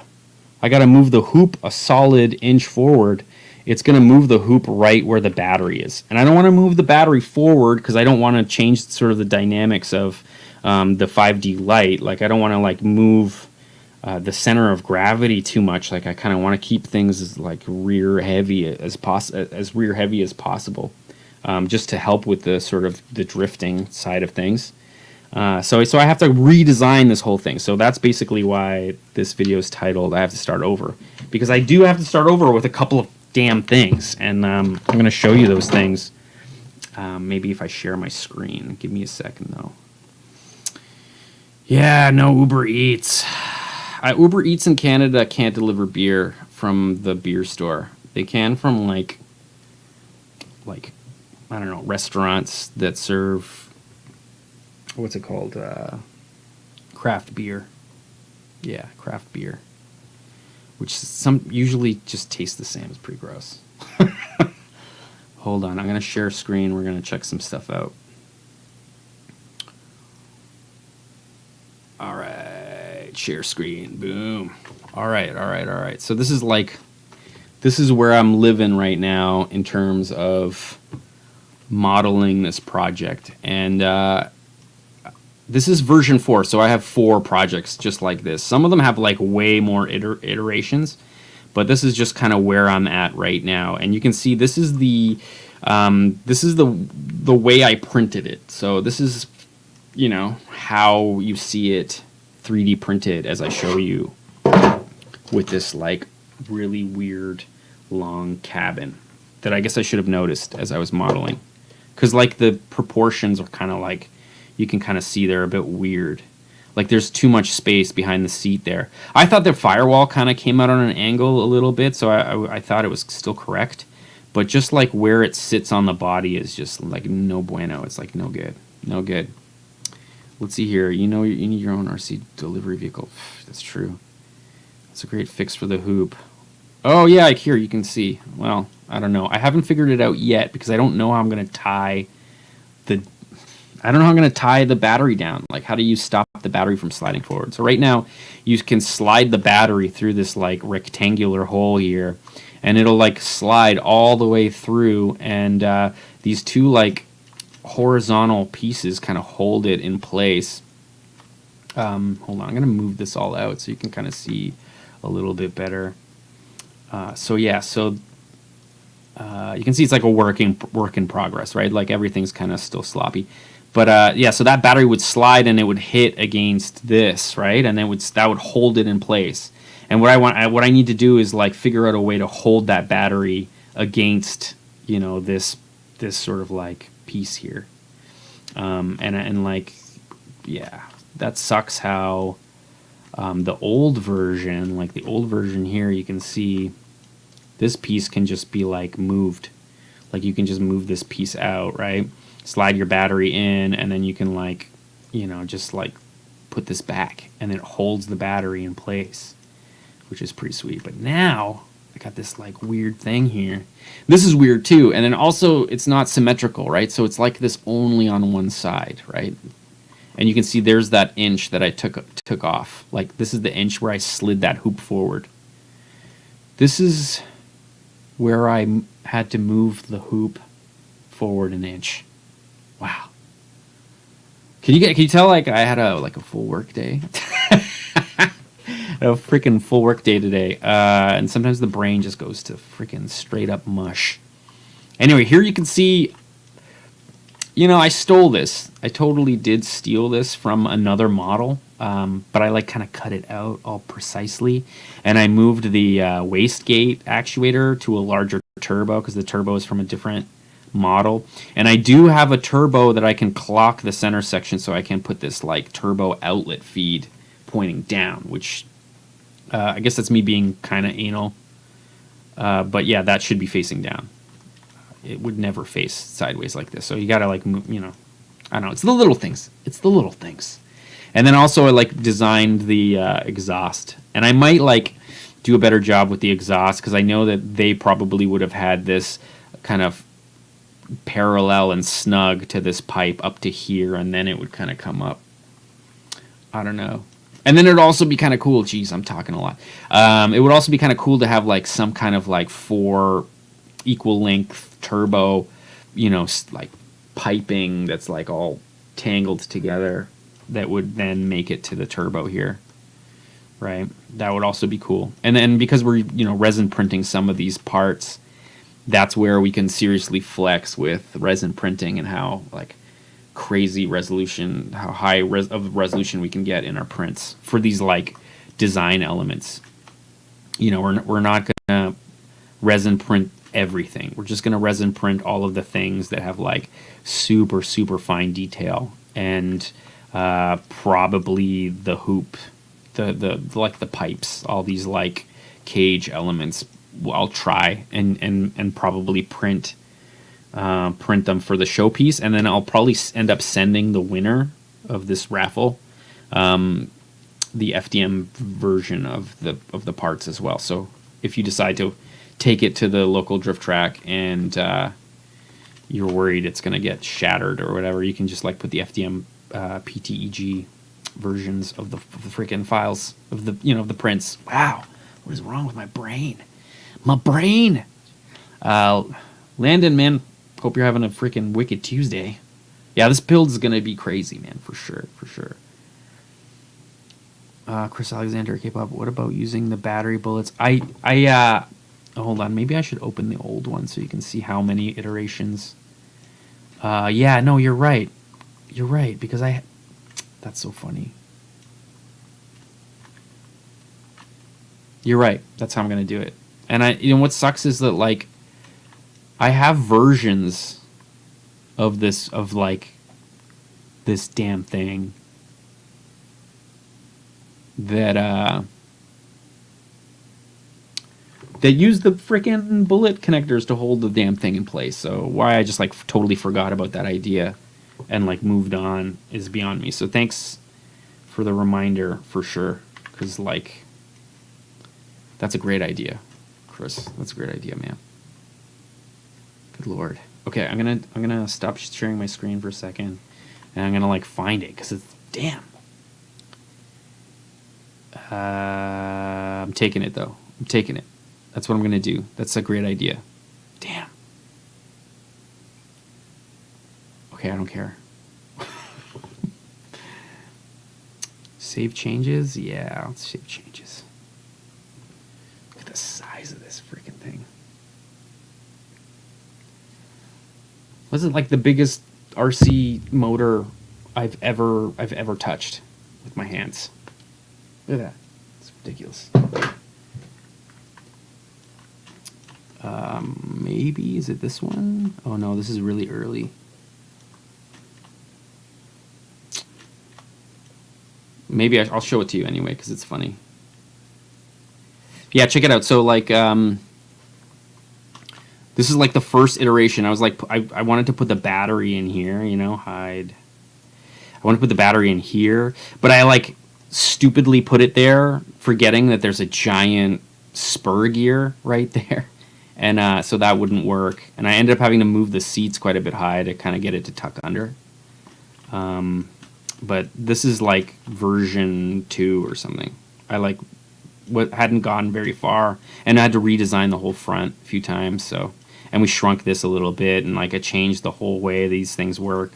I got to move the hoop a solid inch forward. It's going to move the hoop right where the battery is, and I don't want to move the battery forward because I don't want to change sort of the dynamics of the 5D light. Like I don't want to like move the center of gravity too much. Like I kind of want to keep things as like rear heavy as possible, just to help with the sort of the drifting side of things. So I have to redesign this whole thing. So that's basically why this video is titled I have to start over, because I do have to start over with a couple of damn things, and I'm going to show you those things. Maybe if I share my screen. Give me a second though. Yeah, no Uber Eats. Uber Eats in Canada can't deliver beer from the beer store. They can from like I don't know, restaurants that serve what's it called? Craft beer. Yeah, craft beer. Which usually just tastes the same. It's pretty gross. Hold on, I'm gonna share screen. We're gonna check some stuff out. All right, share screen. Boom. All right. So this is where I'm living right now in terms of modeling this project, and this is version 4. So I have 4 projects just like this. Some of them have like way more iterations. But this is just kind of where I'm at right now, and you can see this is the way I printed it. So this is, you know, how you see it 3D printed as I show you with this like really weird long cabin that I guess I should have noticed as I was modeling, because like the proportions are kind of like, you can kind of see they're a bit weird. Like there's too much space behind the seat there. I thought the firewall kind of came out on an angle a little bit, so I thought it was still correct. But just like where it sits on the body is just like no bueno. It's like no good. No good. Let's see here. You know, you need your own RC delivery vehicle. That's true. That's a great fix for the hoop. Oh yeah, here you can see. Well, I don't know. I haven't figured it out yet because I don't know how I'm going to tie the... I don't know how I'm going to tie the battery down. Like, how do you stop the battery from sliding forward? So right now, you can slide the battery through this, like, rectangular hole here, and it'll, like, slide all the way through, and these 2, like, horizontal pieces kind of hold it in place. Hold on, I'm going to move this all out so you can kind of see a little bit better. You can see it's like a work in progress, right? Like, everything's kind of still sloppy. But yeah, so that battery would slide and it would hit against this, right? And then that would hold it in place. And what I need to do is like figure out a way to hold that battery against, you know, this sort of like piece here. And like, yeah, that sucks how the old version here, you can see this piece can just be like moved. Like you can just move this piece out, right? Slide your battery in, and then you can like, you know, just like put this back, and it holds the battery in place, which is pretty sweet. But now I got this like weird thing here. This is weird too, and then also it's not symmetrical, right? So it's like this only on one side, right? And you can see there's that inch that I took off. Like this is the inch where I slid that hoop forward. This is where I had to move the hoop forward an inch. Wow. Can you tell like I had a full work day? A freaking full work day today. And sometimes the brain just goes to freaking straight up mush. Anyway, here you can see, you know, I stole this. I totally did steal this from another model. But I like kind of cut it out all precisely. And I moved the wastegate actuator to a larger turbo because the turbo is from a different model. And I do have a turbo that I can clock the center section, so I can put this like turbo outlet feed pointing down, which I guess that's me being kind of anal. But yeah, that should be facing down. It would never face sideways like this. So you gotta like move, you know, I don't know. It's the little things. It's the little things. And then also I like designed the exhaust, and I might like do a better job with the exhaust because I know that they probably would have had this kind of parallel and snug to this pipe up to here, and then it would kind of come up. I don't know. And then it would also be kind of cool. Geez, I'm talking a lot. It would also be kind of cool to have like some kind of like 4 equal length turbo, you know, like piping that's like all tangled together that would then make it to the turbo here. Right? That would also be cool. And then because we're, you know, resin printing some of these parts, that's where we can seriously flex with resin printing and how like crazy resolution, how high of resolution we can get in our prints for these like design elements. You know, we're not gonna resin print everything. We're just gonna resin print all of the things that have like super fine detail, and probably the hoop, the like the pipes, all these like cage elements. I'll try and probably print them for the showpiece, and then I'll probably end up sending the winner of this raffle, the FDM version of the parts as well. So if you decide to take it to the local drift track and you're worried it's going to get shattered or whatever, you can just like put the FDM PTEG versions of the freaking files of the the prints. Wow, what is wrong with my brain? My brain. Landon, man, hope you're having a freaking wicked Tuesday. Yeah, this build is gonna be crazy, man, for sure, for sure. Chris Alexander, K-pop. What about using the battery bullets? Hold on, maybe I should open the old one so you can see how many iterations. Yeah, no, you're right. You're right, because that's so funny. You're right. That's how I'm gonna do it. And what sucks is that like I have versions of this damn thing that use the freaking bullet connectors to hold the damn thing in place. So why I just like totally forgot about that idea and like moved on is beyond me. So thanks for the reminder for sure, because like that's a great idea, Chris. That's a great idea, man. Good Lord. Okay, I'm gonna stop sharing my screen for a second, and I'm gonna like find it because it's damn. I'm taking it though. I'm taking it. That's what I'm gonna do. That's a great idea. Damn. Okay, I don't care. Save changes? Yeah, let's save changes. Look at the size of this freaking thing. Was it like the biggest RC motor I've ever touched with my hands? Look at that. It's ridiculous. Maybe, is it this one? Oh no, this is really early. Maybe I'll show it to you anyway because it's funny. Yeah, check it out. So like, this is like the first iteration. I was like, I wanted to put the battery in here, hide. I want to put the battery in here, but I like stupidly put it there, forgetting that there's a giant spur gear right there. And so that wouldn't work. And I ended up having to move the seats quite a bit high to kind of get it to tuck under. But this is like version 2 or something. I like hadn't gone very far, and I had to redesign the whole front a few times. So, and we shrunk this a little bit, and like I changed the whole way these things work,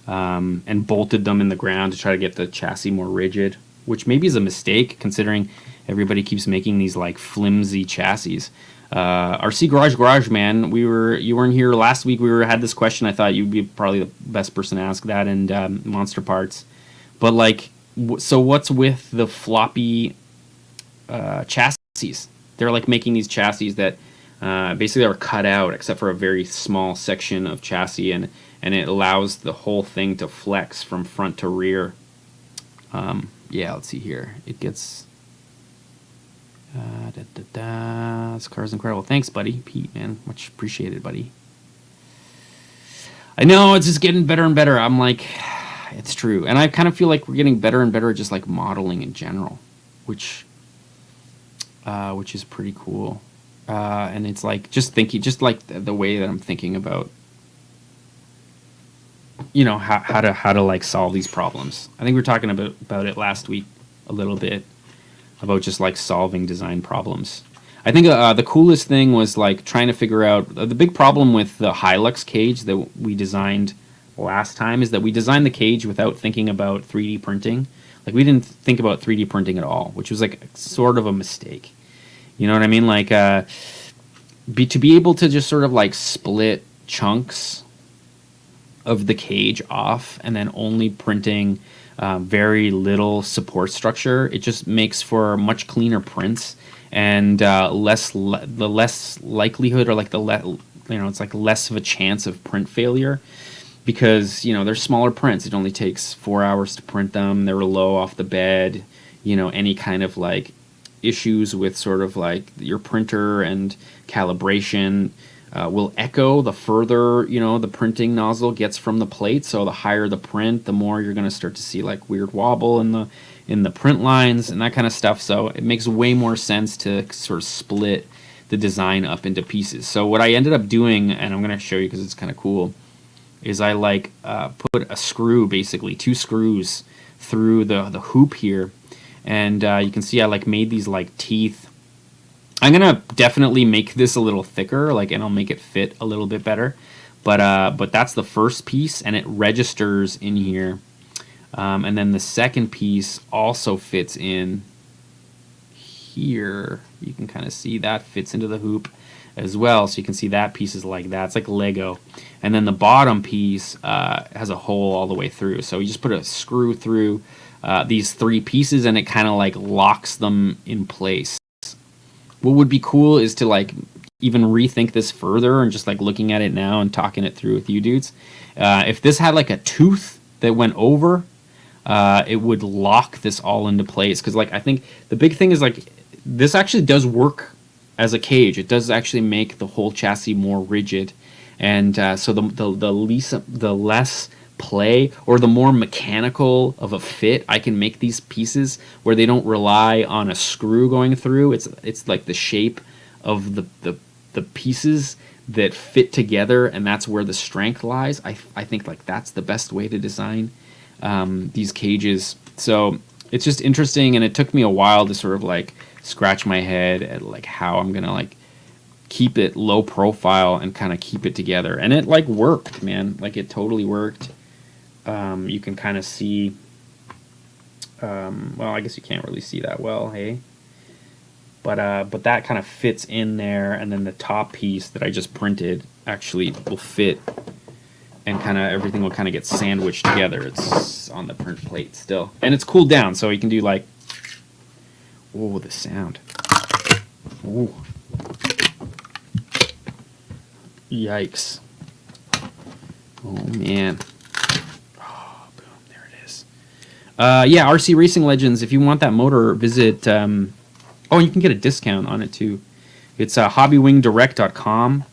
and bolted them in the ground to try to get the chassis more rigid, which maybe is a mistake considering everybody keeps making these like flimsy chassis. RC Garage man, you weren't here last week. We had this question. I thought you'd be probably the best person to ask that, and Monster Parts. But like, so what's with the floppy chassis? They're like making these chassis that basically are cut out except for a very small section of chassis, and it allows the whole thing to flex from front to rear. Yeah, let's see here. It gets. This car is incredible. Thanks, buddy. Pete, man. Much appreciated, buddy. I know, it's just getting better and better. I'm like, it's true. And I kind of feel like we're getting better and better at just like modeling in general, which is pretty cool. And it's like just like the way that I'm thinking about, how to like solve these problems. I think we were talking about it last week a little bit, about just like solving design problems. I think the coolest thing was like trying to figure out the big problem with the Hilux cage that we designed last time is that we designed the cage without thinking about 3D printing. Like we didn't think about 3D printing at all, which was like sort of a mistake. You know what I mean? Like to be able to just sort of like split chunks of the cage off and then only printing very little support structure, it just makes for much cleaner prints and less likelihood, or like it's like less of a chance of print failure, because they're smaller prints. It only takes 4 hours to print them. They're low off the bed. Any kind of like issues with sort of like your printer and calibration will echo the further, you know, the printing nozzle gets from the plate. So the higher the print, the more you're going to start to see like weird wobble in the print lines and that kind of stuff. So it makes way more sense to sort of split the design up into pieces. So what I ended up doing, and I'm going to show you because it's kind of cool, is I like put a screw, basically 2 screws through the hoop here, and you can see I like made these like teeth. I'm gonna definitely make this a little thicker, like, and I'll make it fit a little bit better. But that's the first piece, and it registers in here, and then the second piece also fits in here. You can kind of see that fits into the hoop as well, so you can see that piece is like that. It's like Lego. And then the bottom piece has a hole all the way through, so you just put a screw through these 3 pieces and it kind of like locks them in place. What would be cool is to like even rethink this further, and just like looking at it now and talking it through with you dudes, if this had like a tooth that went over, it would lock this all into place. Because like I think the big thing is like this actually does work as a cage. It does actually make the whole chassis more rigid, and so the less play or the more mechanical of a fit I can make these pieces, where they don't rely on a screw going through. It's like the shape of the pieces that fit together, and that's where the strength lies. I think like that's the best way to design these cages. So it's just interesting, and it took me a while to sort of like scratch my head at like how I'm gonna like keep it low profile and kind of keep it together. And it like worked, man. Like it totally worked. You can kind of see, well, I guess you can't really see that well, hey? But that kind of fits in there, and then the top piece that I just printed actually will fit, and kind of everything will kind of get sandwiched together. It's on the print plate still, and it's cooled down, so you can do like, oh, the sound. Ooh. Yikes. Oh, man. Oh, boom. There it is. Yeah, RC Racing Legends. If you want that motor, visit... oh, you can get a discount on it, too. It's hobbywingdirect.com.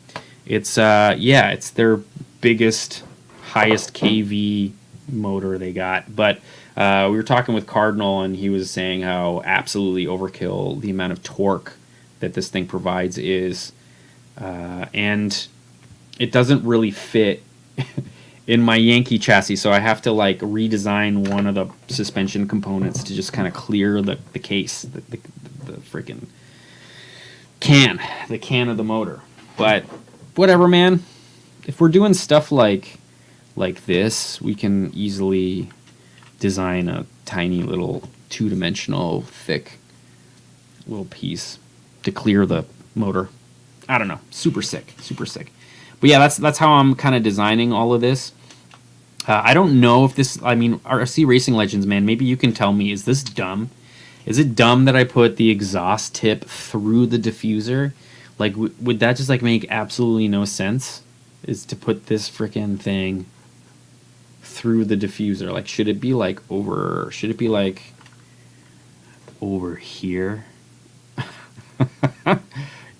It's, yeah, it's their biggest, highest KV motor they got. But we were talking with Cardinal, and he was saying how absolutely overkill the amount of torque that this thing provides is. And it doesn't really fit in my Yankee chassis, so I have to like redesign one of the suspension components to just kind of clear the case, the freaking the can of the motor. But whatever, man. If we're doing stuff like this, we can easily design a tiny little 2-dimensional thick little piece to clear the motor. I don't know. Super sick. Super sick. But yeah, that's how I'm kind of designing all of this. I don't know if this... I mean, RC Racing Legends, man, maybe you can tell me, is this dumb? Is it dumb that I put the exhaust tip through the diffuser? Like, would that just, like, make absolutely no sense? Is to put this frickin' thing through the diffuser? Like, should it be, like, over... Should it be, like, over here?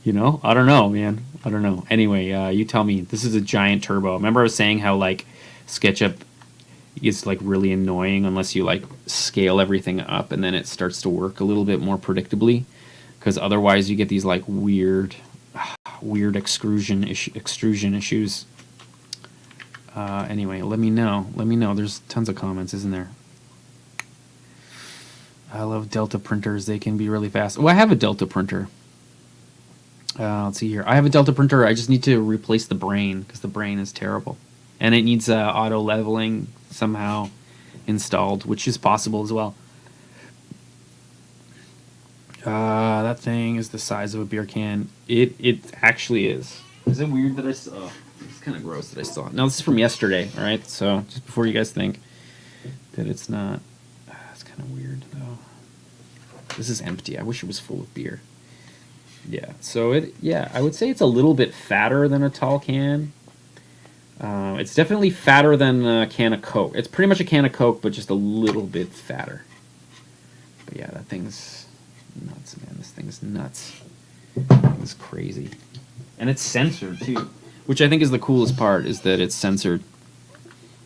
You know? I don't know, man. I don't know. Anyway, you tell me. This is a giant turbo. Remember I was saying how, like, SketchUp is, like, really annoying unless you, like, scale everything up and then it starts to work a little bit more predictably? Because otherwise you get these, like, weird extrusion issues. Anyway, let me know. Let me know. There's tons of comments, isn't there? I love Delta printers. They can be really fast. Oh, I have a Delta printer. Let's see here. I have a Delta printer. I just need to replace the brain because the brain is terrible. And it needs auto leveling somehow installed, which is possible as well. That thing is the size of a beer can. It actually is. Is it weird that I saw... Oh, it's kind of gross that I saw it. No, this is from yesterday, all right? So just before you guys think that it's not... It's kind of weird, though. This is empty. I wish it was full of beer. Yeah, so I would say it's a little bit fatter than a tall can. It's definitely fatter than a can of Coke. It's pretty much a can of Coke, but just a little bit fatter. But yeah, that thing's nuts, man. This thing's nuts. It's crazy. And it's censored too, which I think is the coolest part, is that it's censored.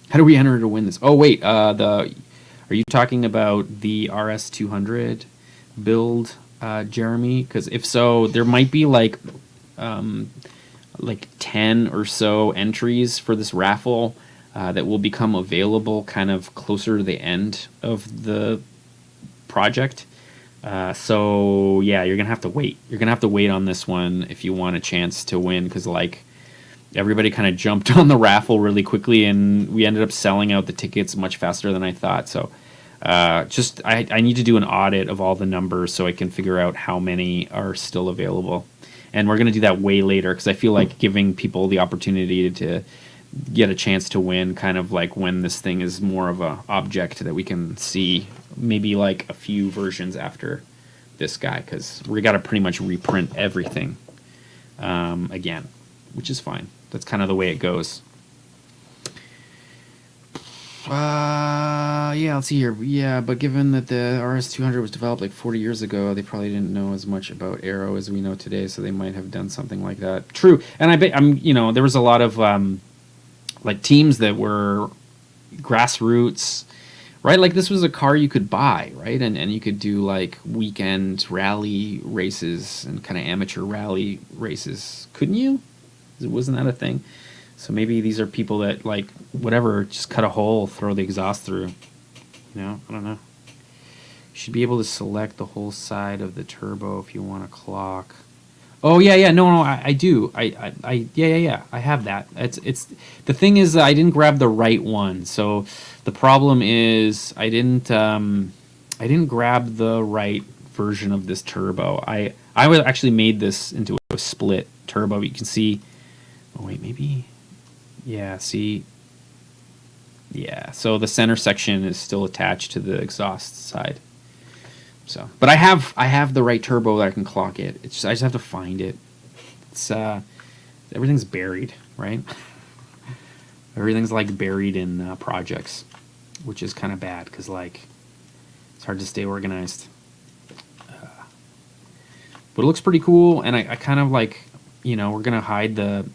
How do we enter to win this? Oh wait, are you talking about the rs200 build, Jeremy? Because if so, there might be like 10 or so entries for this raffle that will become available kind of closer to the end of the project. So yeah, you're gonna have to wait. You're gonna have to wait on this one if you want a chance to win, because like everybody kind of jumped on the raffle really quickly, and we ended up selling out the tickets much faster than I thought. So I need to do an audit of all the numbers so I can figure out how many are still available. And we're going to do that way later, because I feel like giving people the opportunity to get a chance to win, kind of like when this thing is more of a object that we can see, maybe like a few versions after this guy, because we got to pretty much reprint everything again, which is fine. That's kind of the way it goes. Yeah, let's see here. Yeah, but given that the rs200 was developed like 40 years ago, they probably didn't know as much about aero as we know today, so they might have done something like that. True. And I bet there was a lot of like teams that were grassroots, right? Like this was a car you could buy, right? And you could do like weekend rally races and kind of amateur rally races, couldn't you? Wasn't that a thing? So maybe these are people that, like, whatever, just cut a hole, throw the exhaust through. I don't know. You should be able to select the whole side of the turbo if you want to clock. Oh yeah, no, I do. Yeah. I have that. It's the thing is, I didn't grab the right one. So the problem is I didn't grab the right version of this turbo. I actually made this into a split turbo. You can see. Oh wait, maybe. Yeah, see. Yeah, so the center section is still attached to the exhaust side. So, but I have the right turbo that I can clock it. It's just, I just have to find it. It's everything's buried, right? Everything's like buried in projects, which is kind of bad because like it's hard to stay organized. But it looks pretty cool, and I kind of like, we're gonna hide the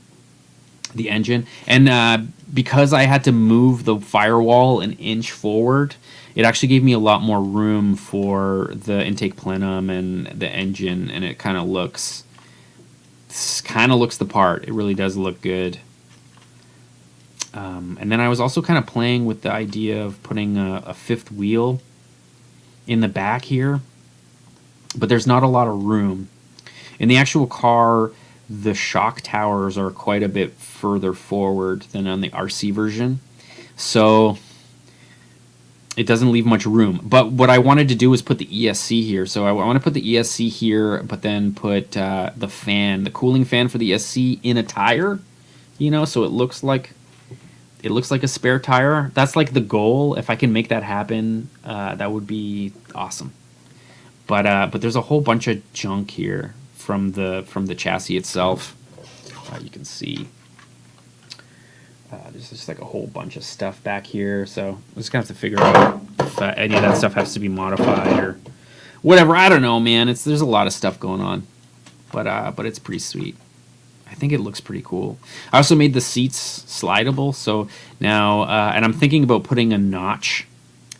engine, and because I had to move the firewall an inch forward, it actually gave me a lot more room for the intake plenum and the engine, and it kind of looks the part. It really does look good. And then I was also kind of playing with the idea of putting a fifth wheel in the back here, but there's not a lot of room. In the actual car, the shock towers are quite a bit further forward than on the RC version, so it doesn't leave much room. But what I wanted to do was put the ESC here. So I want to put the ESC here, but then put the cooling fan for the ESC in a tire, so it looks like a spare tire. That's like the goal. If I can make that happen, that would be awesome. But there's a whole bunch of junk here from the chassis itself. You can see there's just like a whole bunch of stuff back here, so I'm just gonna have to figure out if any of that stuff has to be modified or whatever. I don't know, man. There's a lot of stuff going on, but it's pretty sweet. I think it looks pretty cool. I also made the seats slidable, so now and I'm thinking about putting a notch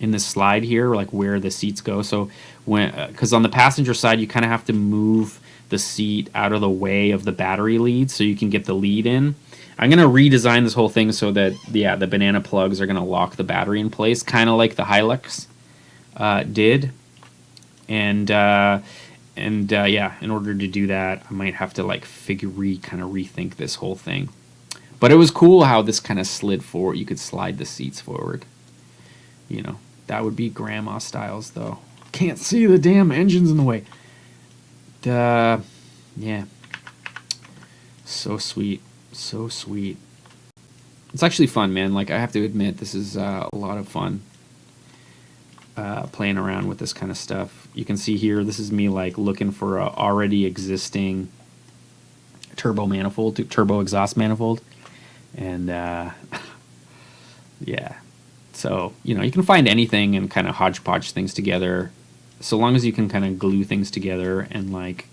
in the slide here, like where the seats go. So because on the passenger side you kind of have to move the seat out of the way of the battery lead so you can get the lead in. I'm going to redesign this whole thing so that the banana plugs are going to lock the battery in place, kind of like the Hilux did. And in order to do that, I might have to like kind of rethink this whole thing. But it was cool how this kind of slid forward. You could slide the seats forward. That would be grandma styles though. Can't see, the damn engine's in the way. Yeah. So sweet. So sweet. It's actually fun, man. Like, I have to admit, this is a lot of fun playing around with this kind of stuff. You can see here, this is me like looking for a already existing turbo exhaust manifold. And yeah. So, you can find anything and kind of hodgepodge things together, so long as you can kind of glue things together and like,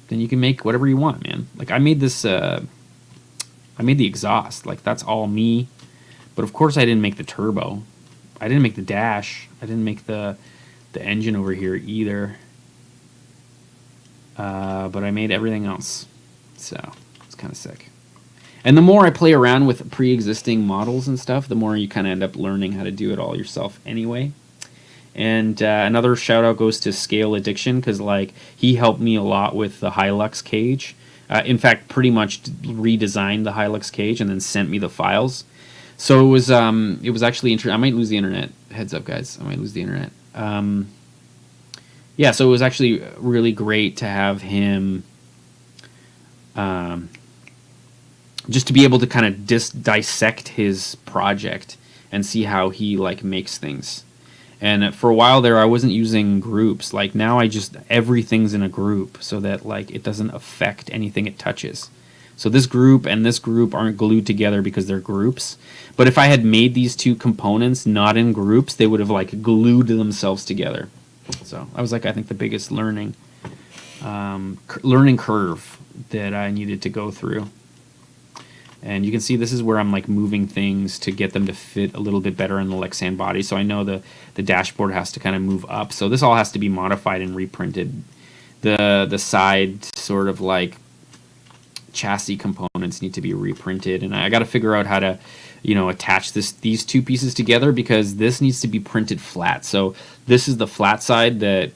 then you can make whatever you want, man. Like I made this, I made the exhaust. Like that's all me. But of course I didn't make the turbo. I didn't make the dash. I didn't make the engine over here either. But I made everything else. So it's kind of sick. And the more I play around with pre-existing models and stuff, the more you kind of end up learning how to do it all yourself anyway. And another shout out goes to Scale Addiction, because like he helped me a lot with the Hilux cage. In fact, pretty much redesigned the Hilux cage and then sent me the files. So it was actually interesting. I might lose the internet. Heads up, guys. I might lose the internet. Yeah, so it was actually really great to have him, just to be able to kind of dissect his project and see how he like makes things. And for a while there, I wasn't using groups. Like now, everything's in a group so that like it doesn't affect anything it touches. So this group and this group aren't glued together because they're groups. But if I had made these two components not in groups, they would have like glued themselves together. So that was like, I think, the biggest learning curve that I needed to go through. And you can see this is where I'm like moving things to get them to fit a little bit better in the Lexan body. So I know the dashboard has to kind of move up. So this all has to be modified and reprinted. The side sort of like chassis components need to be reprinted, and I got to figure out how to, attach these two pieces together, because this needs to be printed flat. So this is the flat side that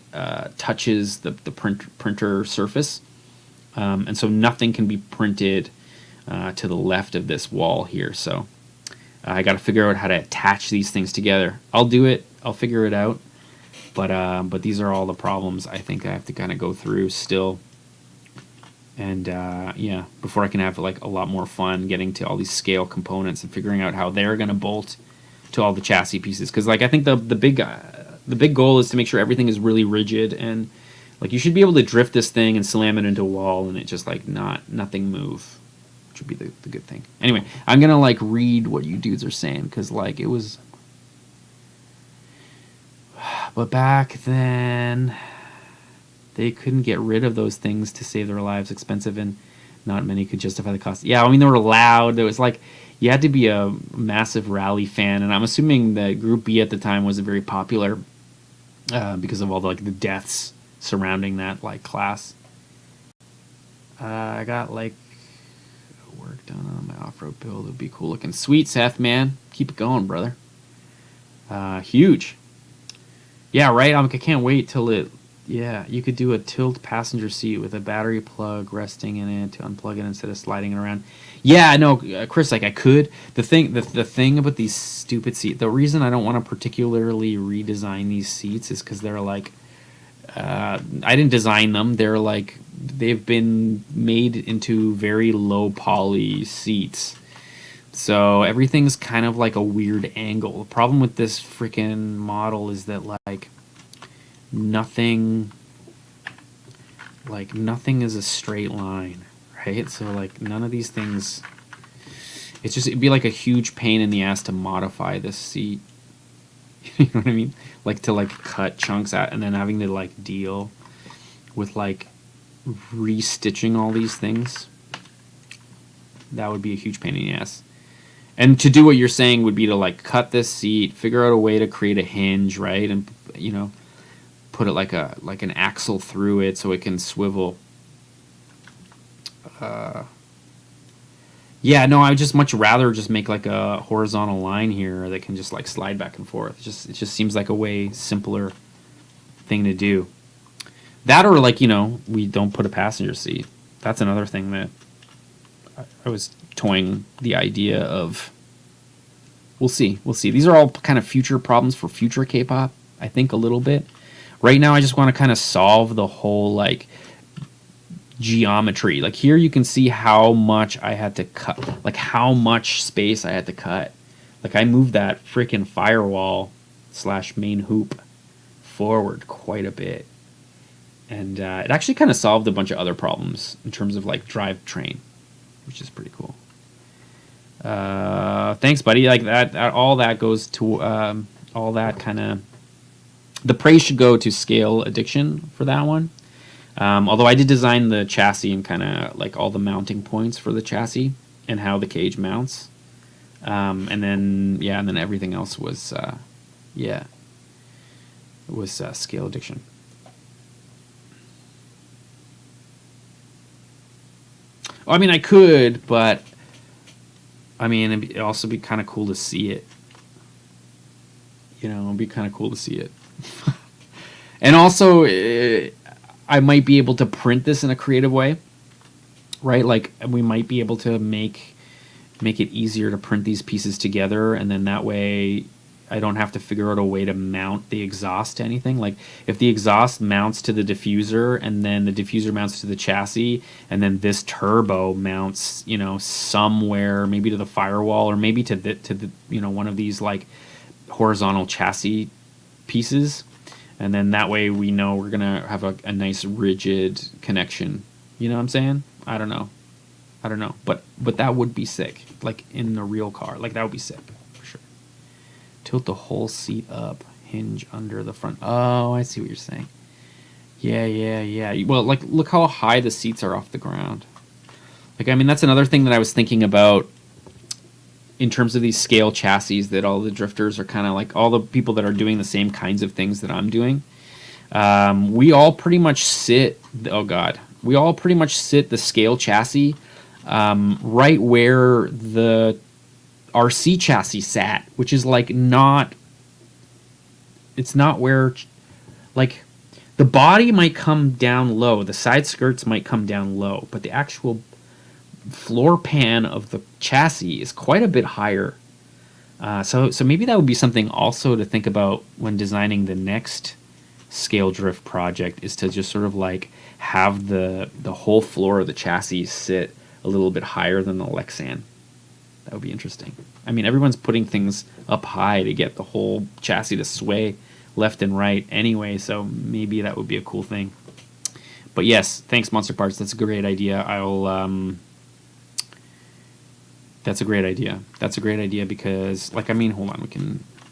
touches the printer surface, and so nothing can be printed to the left of this wall here. So I got to figure out how to attach these things together. I'll do it. I'll figure it out. But these are all the problems I think I have to kind of go through still. And yeah, before I can have like a lot more fun getting to all these scale components and figuring out how they're going to bolt to all the chassis pieces. Because like I think the big goal is to make sure everything is really rigid, and like you should be able to drift this thing and slam it into a wall and it just like nothing move, which would be the good thing. Anyway, I'm gonna like read what you dudes are saying, because like it was. But back then, they couldn't get rid of those things to save their lives. Expensive, and not many could justify the cost. Yeah, I mean, they were loud. There was like, you had to be a massive rally fan, and I'm assuming that Group B at the time wasn't very popular because of all the deaths surrounding that like class. I got like work done on my off-road build. It would be cool looking. Sweet, Seth, man. Keep it going, brother. Huge. Yeah, right. I can't wait till it. Yeah, you could do a tilt passenger seat with a battery plug resting in it to unplug it instead of sliding it around. Yeah, no, Chris, like I could. The thing about these stupid seats, the reason I don't want to particularly redesign these seats is because they're like, I didn't design them. They're like, they've been made into very low poly seats. So everything's kind of like a weird angle. The problem with this freaking model is that like nothing is a straight line, right? So like none of these things, it'd be like a huge pain in the ass to modify this seat. You know what I mean? Like to like cut chunks out and then having to like deal with like restitching all these things. That would be a huge pain in the ass. And to do what you're saying would be to like cut this seat, figure out a way to create a hinge, right? And put it like an axle through it so it can swivel. Yeah, no, I would just much rather just make like a horizontal line here that can just like slide back and forth. It just seems like a way simpler thing to do. That, or like, we don't put a passenger seat. That's another thing that I was toying the idea of. We'll see. These are all kind of future problems for future K-pop, I think, a little bit. Right now, I just want to kind of solve the whole like geometry. Like here you can see how much I had to cut, like how much space I had to cut. Like I moved that freaking firewall / main hoop forward quite a bit. And it actually kind of solved a bunch of other problems in terms of like drivetrain, which is pretty cool. Thanks, buddy. Like that all that goes to all that kind of, the praise should go to Scale Addiction for that one. Although I did design the chassis and kind of like all the mounting points for the chassis and how the cage mounts. And then everything else was, scale addiction. Well, I mean, I could, but I mean, it'd also be kind of cool to see it. You know, it'd be kind of cool to see it. And also, I might be able to print this in a creative way, right? Like, we might be able to make it easier to print these pieces together, and then that way I don't have to figure out a way to mount the exhaust to anything. Like, if the exhaust mounts to the diffuser, and then the diffuser mounts to the chassis, and then this turbo mounts, you know, somewhere, maybe to the firewall, or maybe to the you know, one of these like horizontal chassis pieces, and then that way we know we're gonna have a nice rigid connection. You know what I'm saying? I don't know, but that would be sick. Like in the real car, like that would be sick for sure. Tilt the whole seat up, hinge under the front. Oh, I see what you're saying. Yeah. Well, like, look how high the seats are off the ground. Like, I mean, that's another thing that I was thinking about in terms of these scale chassis, that all the drifters are kind of like, all the people that are doing the same kinds of things that I'm doing. We all pretty much sit, we all pretty much sit the scale chassis right where the RC chassis sat, which is like it's not where, like, the body might come down low, the side skirts might come down low, but the actual floor pan of the chassis is quite a bit higher. So maybe that would be something also to think about when designing the next scale drift project, is to just sort of like have the whole floor of the chassis sit a little bit higher than the Lexan. That would be interesting. I mean, everyone's putting things up high to get the whole chassis to sway left and right anyway, so maybe that would be a cool thing. But yes, thanks Monster Parts. That's a great idea. That's a great idea. That's a great idea because, like, I mean, hold on,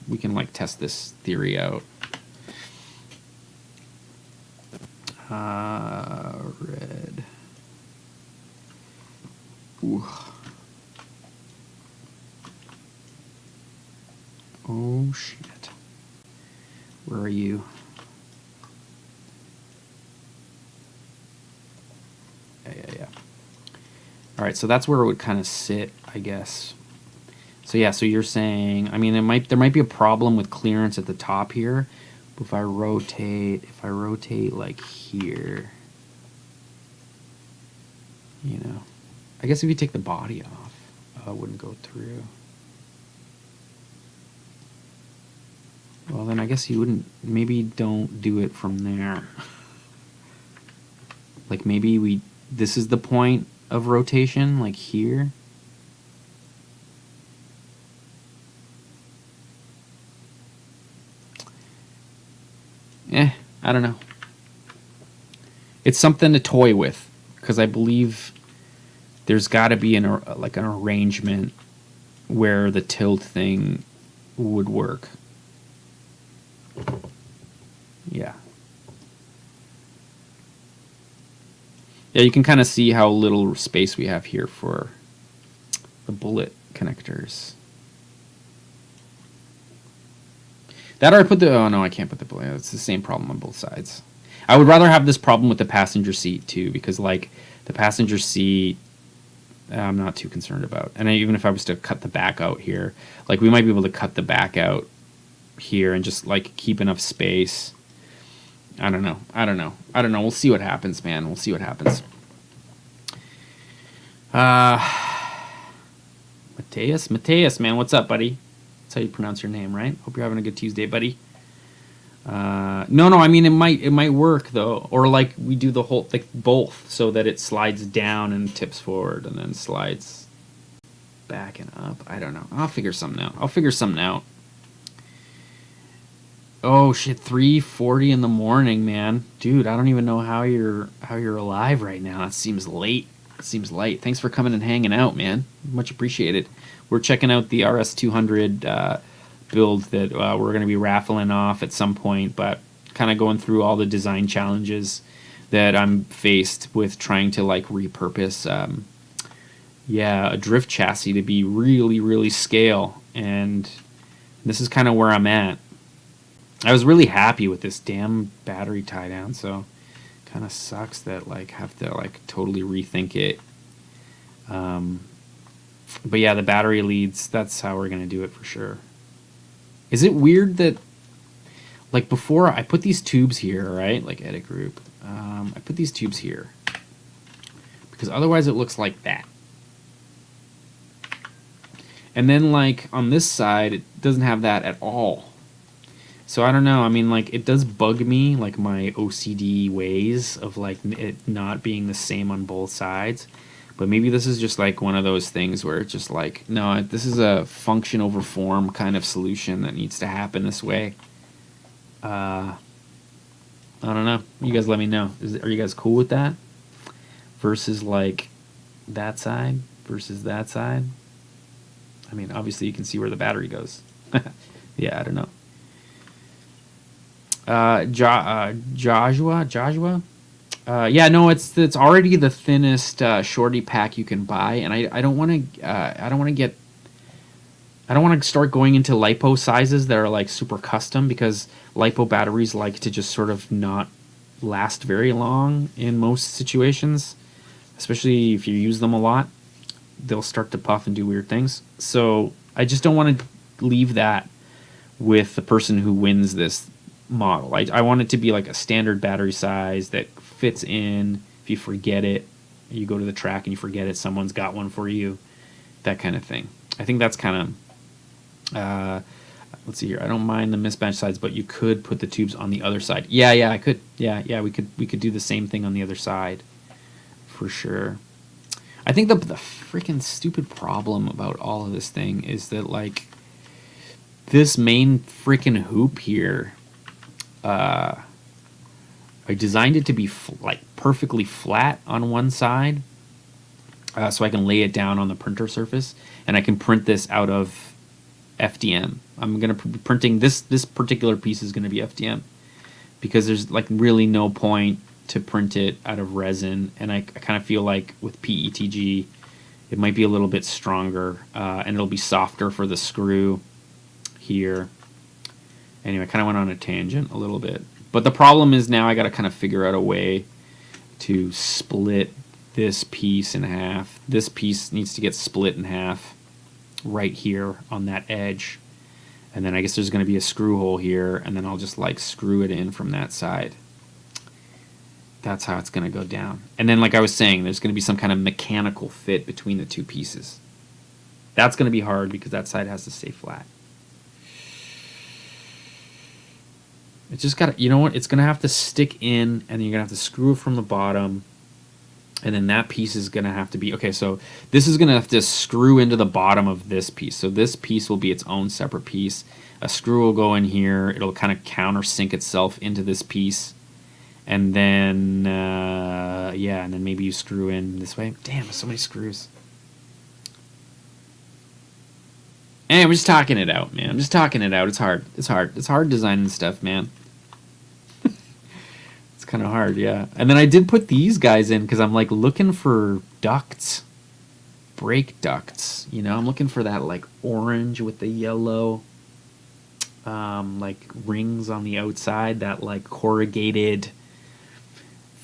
we can like test this theory out. Red. Ooh. Oh shit. Where are you? Yeah. All right, so that's where it would kind of sit, I guess. So yeah, so you're saying, I mean, there might be a problem with clearance at the top here. But if I rotate like here, you know, I guess if you take the body off, it wouldn't go through. Well, then I guess you wouldn't, maybe don't do it from there. Like maybe this is the point of rotation, like here. I don't know. It's something to toy with, because I believe there's got to be an arrangement where the tilt thing would work. Yeah. Yeah, you can kind of see how little space we have here for the bullet connectors. That or I put the... Oh, no, I can't put the bullet. It's the same problem on both sides. I would rather have this problem with the passenger seat, too, because, like, the passenger seat, I'm not too concerned about. And even if I was to cut the back out here, like, we might be able to cut the back out here and just, like, keep enough space. I don't know. We'll see what happens, man. We'll see what happens. Mateus, man, what's up, buddy? That's how you pronounce your name, right? Hope you're having a good Tuesday, buddy. No, I mean, it might work, though. Or, like, we do the whole, like, both, so that it slides down and tips forward and then slides back and up. I don't know. I'll figure something out. Oh shit, 3:40 in the morning, man. Dude, I don't even know how you're alive right now. That seems late. Thanks for coming and hanging out, man. Much appreciated. We're checking out the rs200 build that we're going to be raffling off at some point, but kind of going through all the design challenges that I'm faced with trying to like repurpose a drift chassis to be really, really scale, and this is kind of where I'm at. I was really happy with this damn battery tie down, so kind of sucks that like have to like totally rethink it. But yeah, the battery leads, that's how we're gonna do it for sure. Is it weird that like before I put these tubes here, right? Like edit group, I put these tubes here because otherwise it looks like that. And then like on this side, it doesn't have that at all. So I don't know. I mean, like it does bug me, like my OCD ways of like it not being the same on both sides. But maybe this is just like one of those things where it's just like, no, this is a function over form kind of solution that needs to happen this way. I don't know. You guys let me know. Are you guys cool with that? Versus like that side versus that side. I mean, obviously you can see where the battery goes. Yeah, I don't know. Joshua? Yeah, no, it's already the thinnest shorty pack you can buy, and I don't want to start going into lipo sizes that are like super custom, because lipo batteries like to just sort of not last very long in most situations, especially if you use them a lot. They'll start to puff and do weird things. So I just don't want to leave that with the person who wins this model. I want it to be like a standard battery size that fits in. If you forget it, you go to the track and you forget it, someone's got one for you, that kind of thing. I think that's kind of let's see here. I don't mind the mismatched sides, but you could put the tubes on the other side. Yeah, I could. Yeah, we could do the same thing on the other side for sure. I think the freaking stupid problem about all of this thing is that like this main freaking hoop here, I designed it to be like perfectly flat on one side, so I can lay it down on the printer surface, and I can print this out of FDM. I'm gonna be printing this particular piece is gonna be FDM because there's like really no point to print it out of resin, and I kind of feel like with PETG it might be a little bit stronger, and it'll be softer for the screw here. Anyway, I kind of went on a tangent a little bit, but the problem is now I got to kind of figure out a way to split this piece in half. This piece needs to get split in half right here on that edge, and then I guess there's going to be a screw hole here, and then I'll just like screw it in from that side. That's how it's going to go down. And then like I was saying, there's going to be some kind of mechanical fit between the two pieces. That's going to be hard because that side has to stay flat. It's just got to, you know what, it's going to have to stick in, and then you're going to have to screw it from the bottom, and then that piece is going to have to be, okay, so this is going to have to screw into the bottom of this piece. So this piece will be its own separate piece. A screw will go in here. It'll kind of countersink itself into this piece. And then, yeah, and then maybe you screw in this way. Damn, so many screws. And we're just talking it out, man. I'm just talking it out. It's hard. It's hard designing stuff, man. It's kind of hard, yeah. And then I did put these guys in because I'm like looking for ducts, brake ducts. You know, I'm looking for that like orange with the yellow, like rings on the outside. That like corrugated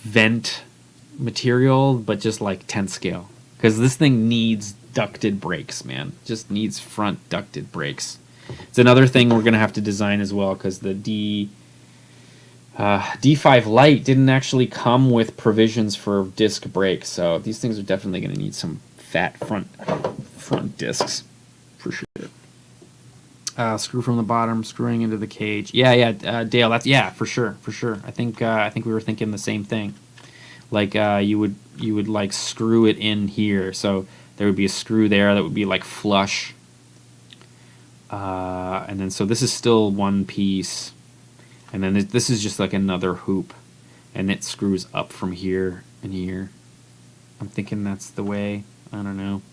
vent material, but just like 10th scale, because this thing needs ducted brakes, man. Just needs front ducted brakes. It's another thing we're gonna have to design as well, because the D5 Lite didn't actually come with provisions for disc brakes, so these things are definitely gonna need some fat front discs for sure. Screw from the bottom, screwing into the cage. Yeah, Dale. That's for sure. I think we were thinking the same thing. Like you would like screw it in here, so there would be a screw there that would be like flush, and then so this is still one piece, and then this is just like another hoop, and it screws up from here and here. I'm thinking that's the way. I don't know.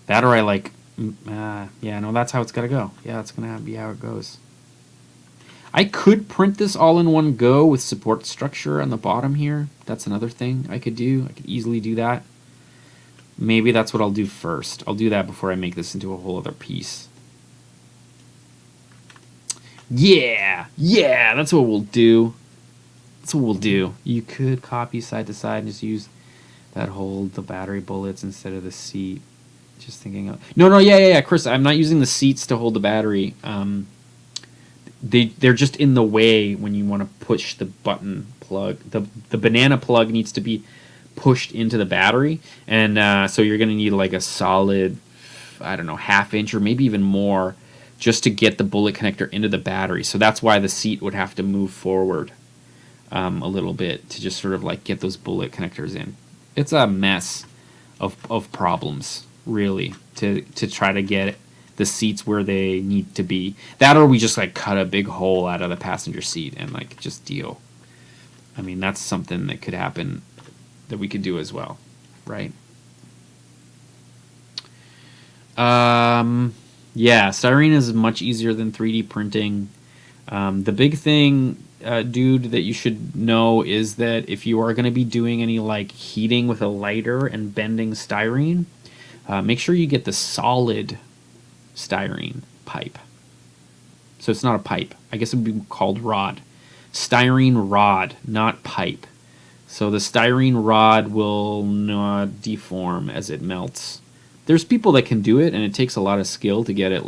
That, or I like. Yeah, no, that's how it's gotta go. Yeah, that's gonna be how it goes. I could print this all in one go with support structure on the bottom here. That's another thing I could do. I could easily do that. Maybe that's what I'll do first. I'll do that before I make this into a whole other piece. Yeah, that's what we'll do. That's what we'll do. You could copy side to side and just use that hold the battery bullets instead of the seat. Just thinking of yeah, Chris, I'm not using the seats to hold the battery. They're just in the way when you want to push the button plug. The banana plug needs to be pushed into the battery, and so you're going to need like a solid, I don't know, ½ inch or maybe even more just to get the bullet connector into the battery. So that's why the seat would have to move forward a little bit to just sort of like get those bullet connectors in. It's a mess of problems, really, to try to get the seats where they need to be. That, or we just like cut a big hole out of the passenger seat and like just deal. I mean, that's something that could happen that we could do as well, right? Yeah, styrene is much easier than 3D printing. The big thing, dude, that you should know is that if you are going to be doing any like heating with a lighter and bending styrene, make sure you get the solid styrene pipe. So it's not a pipe. I guess it would be called rod. Styrene rod, not pipe. So the styrene rod will not deform as it melts. There's people that can do it, and it takes a lot of skill to get it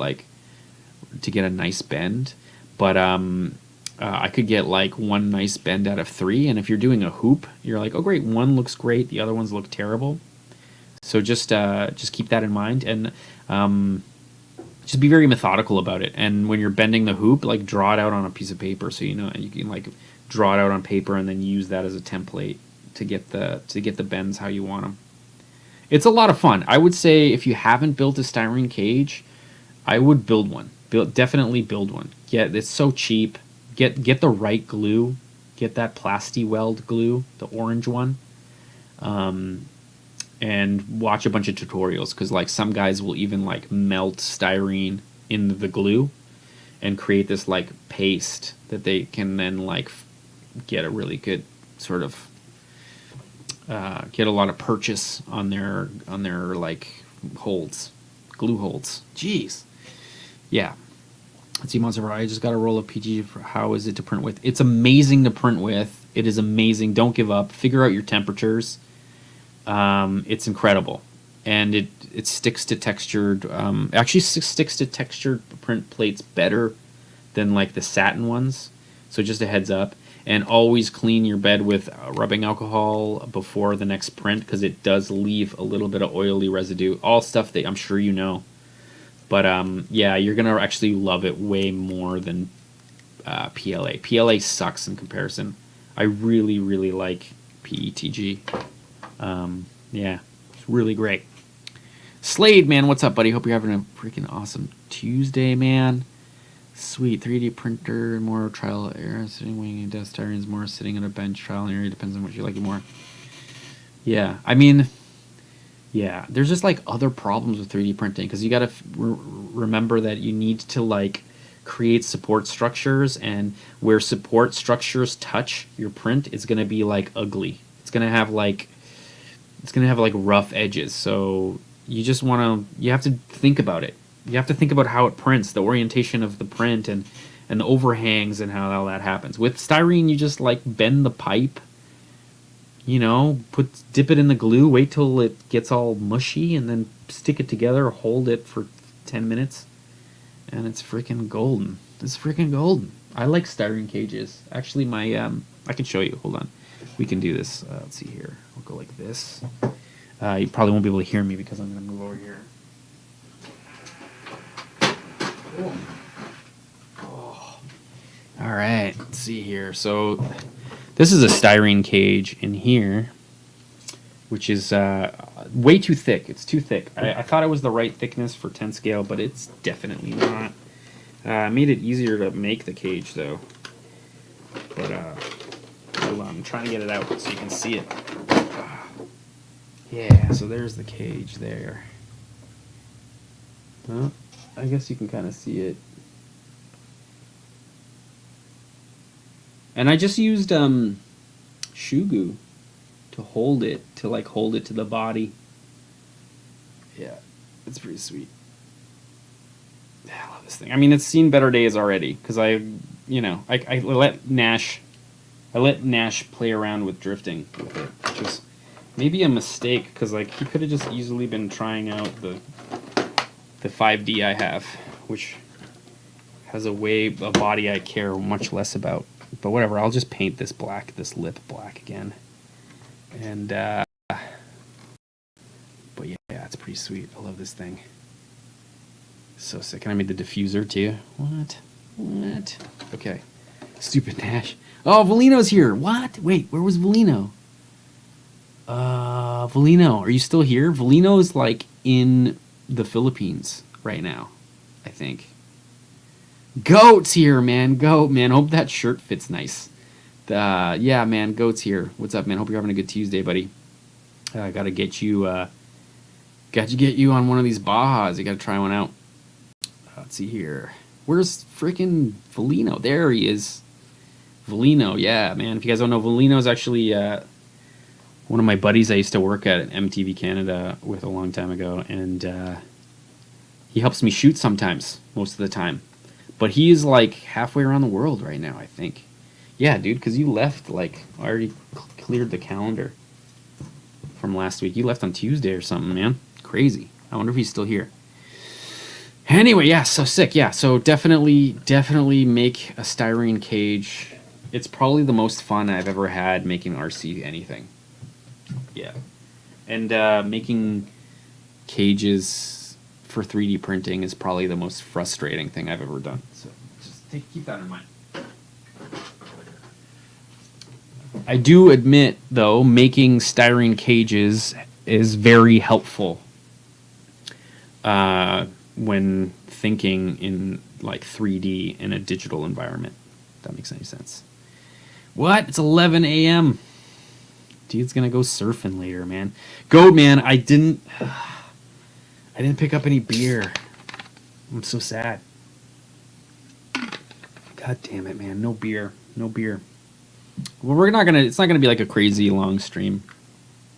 to get a nice bend. But I could get like one nice bend out of 3, and if you're doing a hoop, you're like, oh great, one looks great, the other ones look terrible. So just keep that in mind, and just be very methodical about it. And when you're bending the hoop, like draw it out on a piece of paper, so you know, and you can like draw it out on paper and then use that as a template to get the bends how you want them. It's a lot of fun. I would say if you haven't built a styrene cage, I would build one. Definitely build one. It's so cheap. Get the right glue. Get that Plasti-Weld glue, the orange one. And watch a bunch of tutorials, because like some guys will even like melt styrene in the glue and create this like paste that they can then like get a really good sort of get a lot of purchase on their like holds, glue holds. Jeez, yeah. Let's see, Monster. I just got a roll of PG. How is it to print with? It's amazing to print with. It is amazing. Don't give up. Figure out your temperatures. It's incredible, and it sticks to textured. Actually, sticks to textured print plates better than like the satin ones. So just a heads up. And always clean your bed with rubbing alcohol before the next print, because it does leave a little bit of oily residue. All stuff that I'm sure you know. But yeah, you're going to actually love it way more than PLA. PLA sucks in comparison. I really, really like PETG. Yeah, it's really great. Slade, man, what's up, buddy? Hope you're having a freaking awesome Tuesday, man. Sweet 3D printer, more trial error, sitting wing desk styrene, more sitting on a bench, trial and error, depends on what you like it more. Yeah, I mean, yeah, there's just like other problems with 3D printing, because you got to remember that you need to like create support structures, and where support structures touch your print, it's going to be like ugly. It's going to have like rough edges. So you have to think about it. You have to think about how it prints, the orientation of the print, and the overhangs, and how all that happens. With styrene, you just like bend the pipe, you know, dip it in the glue, wait till it gets all mushy, and then stick it together, hold it for 10 minutes, and it's freaking golden. It's freaking golden. I like styrene cages. Actually, I can show you. Hold on. We can do this. Let's see here. We'll go like this. You probably won't be able to hear me because I'm going to move over here. Oh. All right, let's see here. So this is a styrene cage in here, which is way too thick. It's too thick. I thought it was the right thickness for 10 scale, but it's definitely not. I made it easier to make the cage, though. But hold on, I'm trying to get it out so you can see it. Yeah, so there's the cage there. Huh? I guess you can kind of see it. And I just used shoe goo to hold it to the body. Yeah, it's pretty sweet. I love this thing. I mean, it's seen better days already because I let Nash play around with drifting with it, which is maybe a mistake because like he could have just easily been trying out the 5D I have, which has a body I care much less about. But whatever, I'll just paint this lip black again. And but yeah, it's pretty sweet. I love this thing. So sick. And I made the diffuser too. What? Okay. Stupid Nash. Oh, Volino's here. What? Wait, where was Volino? Volino, are you still here? Volino is like in the Philippines right now, I think. Goat's here, man. Goat, man. Hope that shirt fits nice. Yeah, man. Goat's here. What's up, man? Hope you're having a good Tuesday, buddy. I gotta get you on one of these Bajas. You gotta try one out. Let's see here. Where's freaking Volino? There he is. Volino, yeah, man. If you guys don't know, Volino is actually one of my buddies I used to work at MTV Canada with a long time ago, and he helps me shoot sometimes, most of the time. But he is like halfway around the world right now, I think. Yeah, dude, because you left, like, already cleared the calendar from last week. You left on Tuesday or something, man. Crazy. I wonder if he's still here. Anyway, yeah, so sick. Yeah, so definitely make a styrene cage. It's probably the most fun I've ever had making RC anything. Yeah. And making cages for 3D printing is probably the most frustrating thing I've ever done. So just keep that in mind. I do admit, though, making styrene cages is very helpful when thinking in like 3D in a digital environment. If that makes any sense. What? It's 11 a.m. Dude's gonna go surfing later, man. Goat, man. I didn't pick up any beer. I'm so sad. God damn it, man. No beer. Well, it's not gonna be like a crazy long stream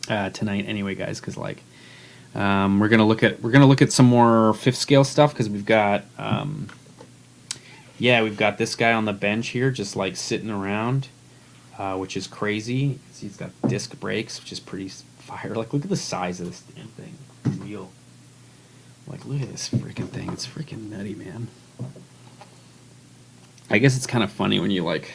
tonight anyway, guys, because like we're gonna look at some more fifth scale stuff because we've got we've got this guy on the bench here just like sitting around, which is crazy. He's got disc brakes, which is pretty fire. Like, look at the size of this damn thing. Real. Like, look at this freaking thing. It's freaking nutty, man. I guess it's kind of funny when you like.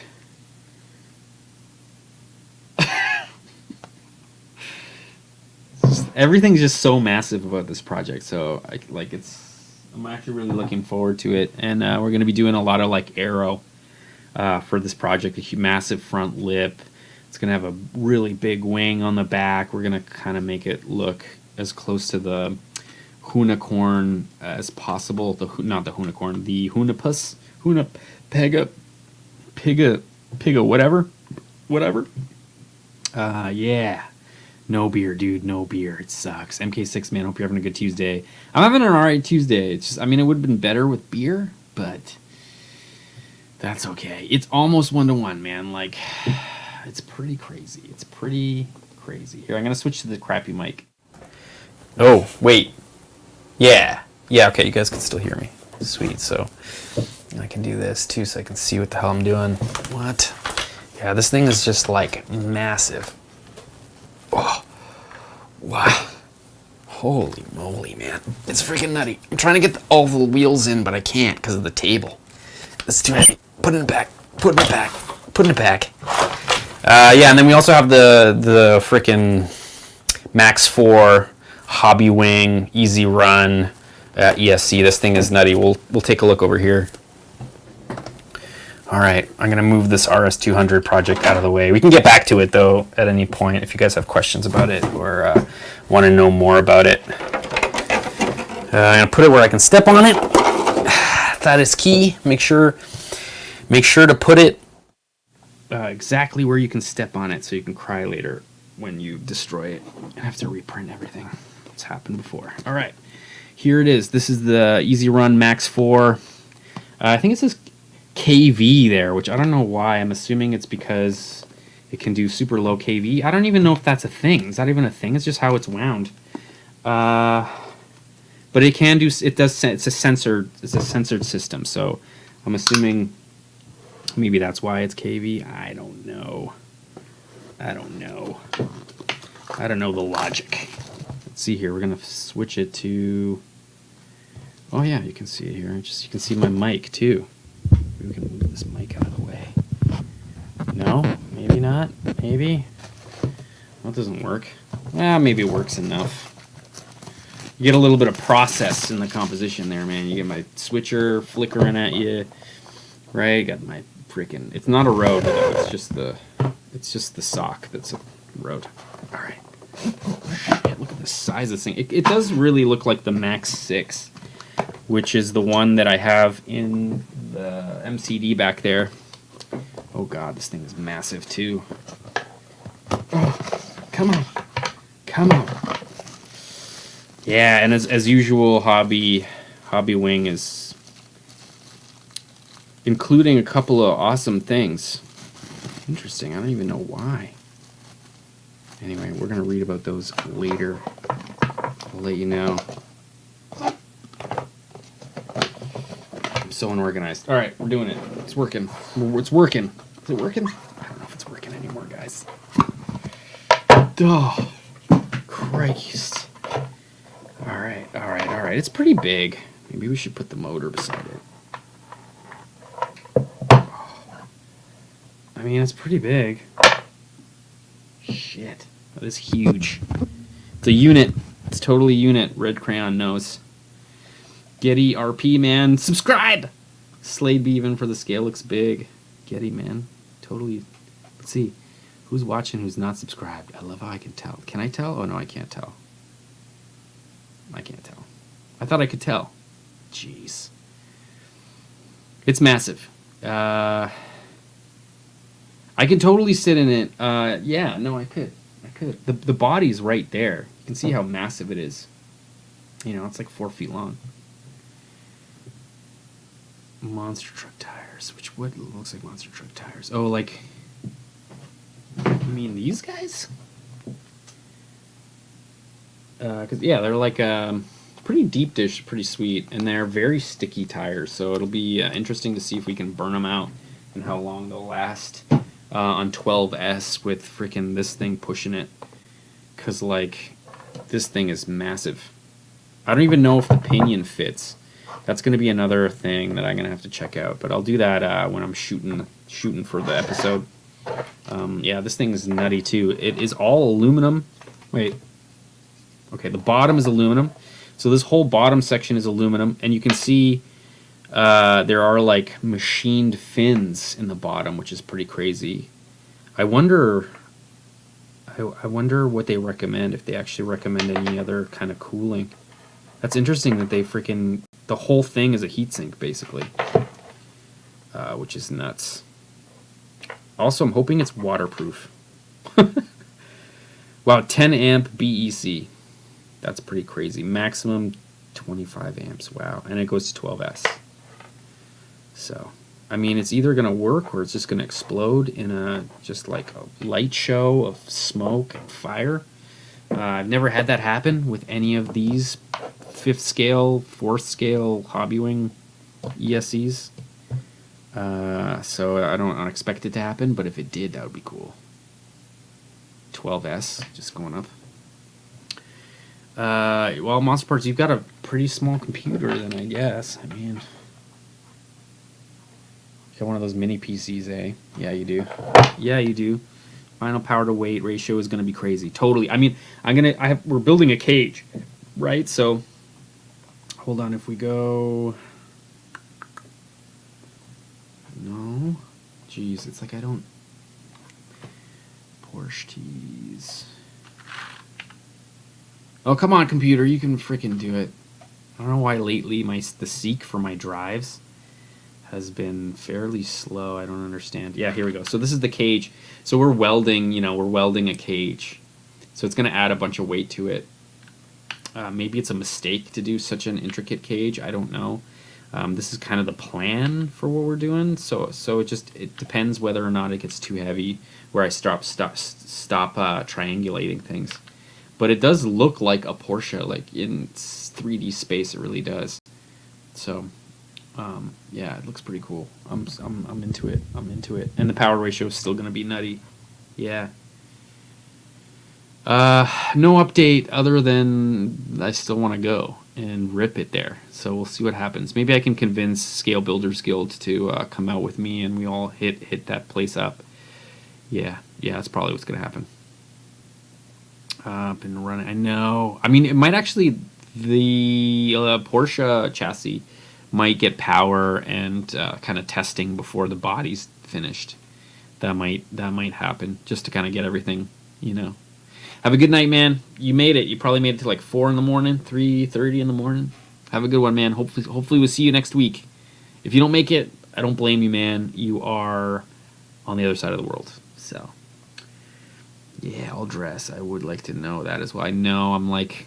Everything's just so massive about this project, so I'm actually really looking forward to it, and we're going to be doing a lot of like aero for this project. A massive front lip. It's going to have a really big wing on the back. We're going to kind of make it look as close to the Unicorn as possible. Not the Unicorn, the Hunipus, Hunapega, Piga, whatever. Yeah. No beer, dude. No beer. It sucks. MK6, man. Hope you're having a good Tuesday. I'm having an alright Tuesday. It's just, I mean, it would have been better with beer, but that's okay. It's almost 1-to-1, man. Like, it's pretty crazy. Here, I'm gonna switch to the crappy mic. Oh, wait. Yeah. Okay. You guys can still hear me. Sweet. So I can do this too, so I can see what the hell I'm doing. What? Yeah, this thing is just like massive. Oh, wow. Holy moly, man. It's freaking nutty. I'm trying to get all the wheels in, but I can't because of the table. It's too heavy. Put it back. Yeah, and then we also have the freaking Max 4 Hobby Wing Easy Run ESC. This thing is nutty. We'll take a look over here. All right, I'm going to move this rs200 project out of the way. We can get back to it, though, at any point if you guys have questions about it or want to know more about it. I'm going to put it where I can step on it. That is key. Make sure to put it exactly where you can step on it so you can cry later when you destroy it and have to reprint everything. It's happened before. All right, here it is. This is the Easy Run Max 4. I think it says kV there, which I don't know why. I'm assuming it's because it can do super low kV. I don't even know if that's a thing. Is that even a thing? It's just how it's wound. But it can do. It does. It's a censored system. So I'm assuming maybe that's why it's kV. I don't know. I don't know the logic. Let's see here. We're gonna switch it to. Oh yeah, you can see it here. You can see my mic too. Maybe we can move this mic out of the way. No, maybe not. Maybe. That doesn't work. Maybe it works enough. You get a little bit of process in the composition there, man. You get my switcher flickering at you, right? Got my freaking. It's not a Rode though. It's just the sock that's a Rode. All right. Shit, look at the size of this thing. It does really look like the Max 6, which is the one that I have in the MCD back there. Oh god, this thing is massive too. Oh, come on. Yeah, and as usual, Hobby Wing is including a couple of awesome things. Interesting, I don't even know why. Anyway, we're gonna read about those later. I'll let you know. I'm so unorganized. All right, we're doing it. It's working. It's working. Is it working? I don't know if it's working anymore, guys. Oh, Christ. All right. It's pretty big. Maybe we should put the motor beside it. I mean, it's pretty big. Shit. That is huge. It's a unit. It's totally unit. Red Crayon knows. Getty RP, man. Subscribe! Slade Beaven for the scale looks big. Getty, man. Totally. Let's see. Who's watching who's not subscribed? I love how I can tell. Can I tell? Oh, no, I can't tell. I can't tell. I thought I could tell. Jeez. It's massive. I could totally sit in it. Yeah, no, I could. The body's right there. You can see how massive it is. You know, it's like 4 feet long. Monster truck tires. What looks like monster truck tires? Oh, like... You mean these guys? Cause yeah, they're like pretty deep dish, pretty sweet, and they're very sticky tires. So it'll be interesting to see if we can burn them out and how long they'll last on 12S with freaking this thing pushing it. Cause like this thing is massive. I don't even know if the pinion fits. That's gonna be another thing that I'm gonna have to check out. But I'll do that when I'm shooting for the episode. Yeah, this thing is nutty too. It is all aluminum. Wait. Okay, the bottom is aluminum. So this whole bottom section is aluminum, and you can see there are like machined fins in the bottom, which is pretty crazy. I wonder what they recommend, if they actually recommend any other kind of cooling. That's interesting that they the whole thing is a heatsink basically, which is nuts. Also, I'm hoping it's waterproof. Wow, 10 amp BEC. That's pretty crazy. Maximum 25 amps. Wow. And it goes to 12S. So, I mean, it's either going to work or it's just going to explode in just like a light show of smoke and fire. I've never had that happen with any of these 5th scale, 4th scale Hobby Wing ESCs. So I don't expect it to happen, but if it did, that would be cool. 12S, just going up. Well, Monster Parts, you've got a pretty small computer then, I guess. I mean, you got one of those mini PCs, eh? Yeah, you do. Yeah, you do. Final power to weight ratio is going to be crazy. Totally. I mean, we're building a cage, right? So, hold on, if we go... No. Jeez, it's like I don't... Porsche tees. Oh, come on, computer. You can freaking do it. I don't know why lately the seek for my drives has been fairly slow. I don't understand. Yeah, here we go. So this is the cage. So we're welding, we're welding a cage. So it's going to add a bunch of weight to it. Maybe it's a mistake to do such an intricate cage. I don't know. This is kind of the plan for what we're doing. So it depends whether or not it gets too heavy, where I stop triangulating things. But it does look like a Porsche, like in 3D space. It really does. So, yeah, it looks pretty cool. I'm into it. I'm into it. And the power ratio is still gonna be nutty. Yeah. No update other than I still want to go and rip it there. So we'll see what happens. Maybe I can convince Scale Builders Guild to come out with me and we all hit that place up. Yeah, that's probably what's gonna happen. Been running. I know. I mean, it might actually, the Porsche chassis might get power and kind of testing before the body's finished. That might happen, just to kind of get everything, you know. Have a good night, man. You made it. You probably made it to like 4 in the morning, 3:30 in the morning. Have a good one, man. Hopefully we'll see you next week. If you don't make it, I don't blame you, man. You are on the other side of the world. So, yeah, I'll dress. I would like to know that as well. I know I'm like,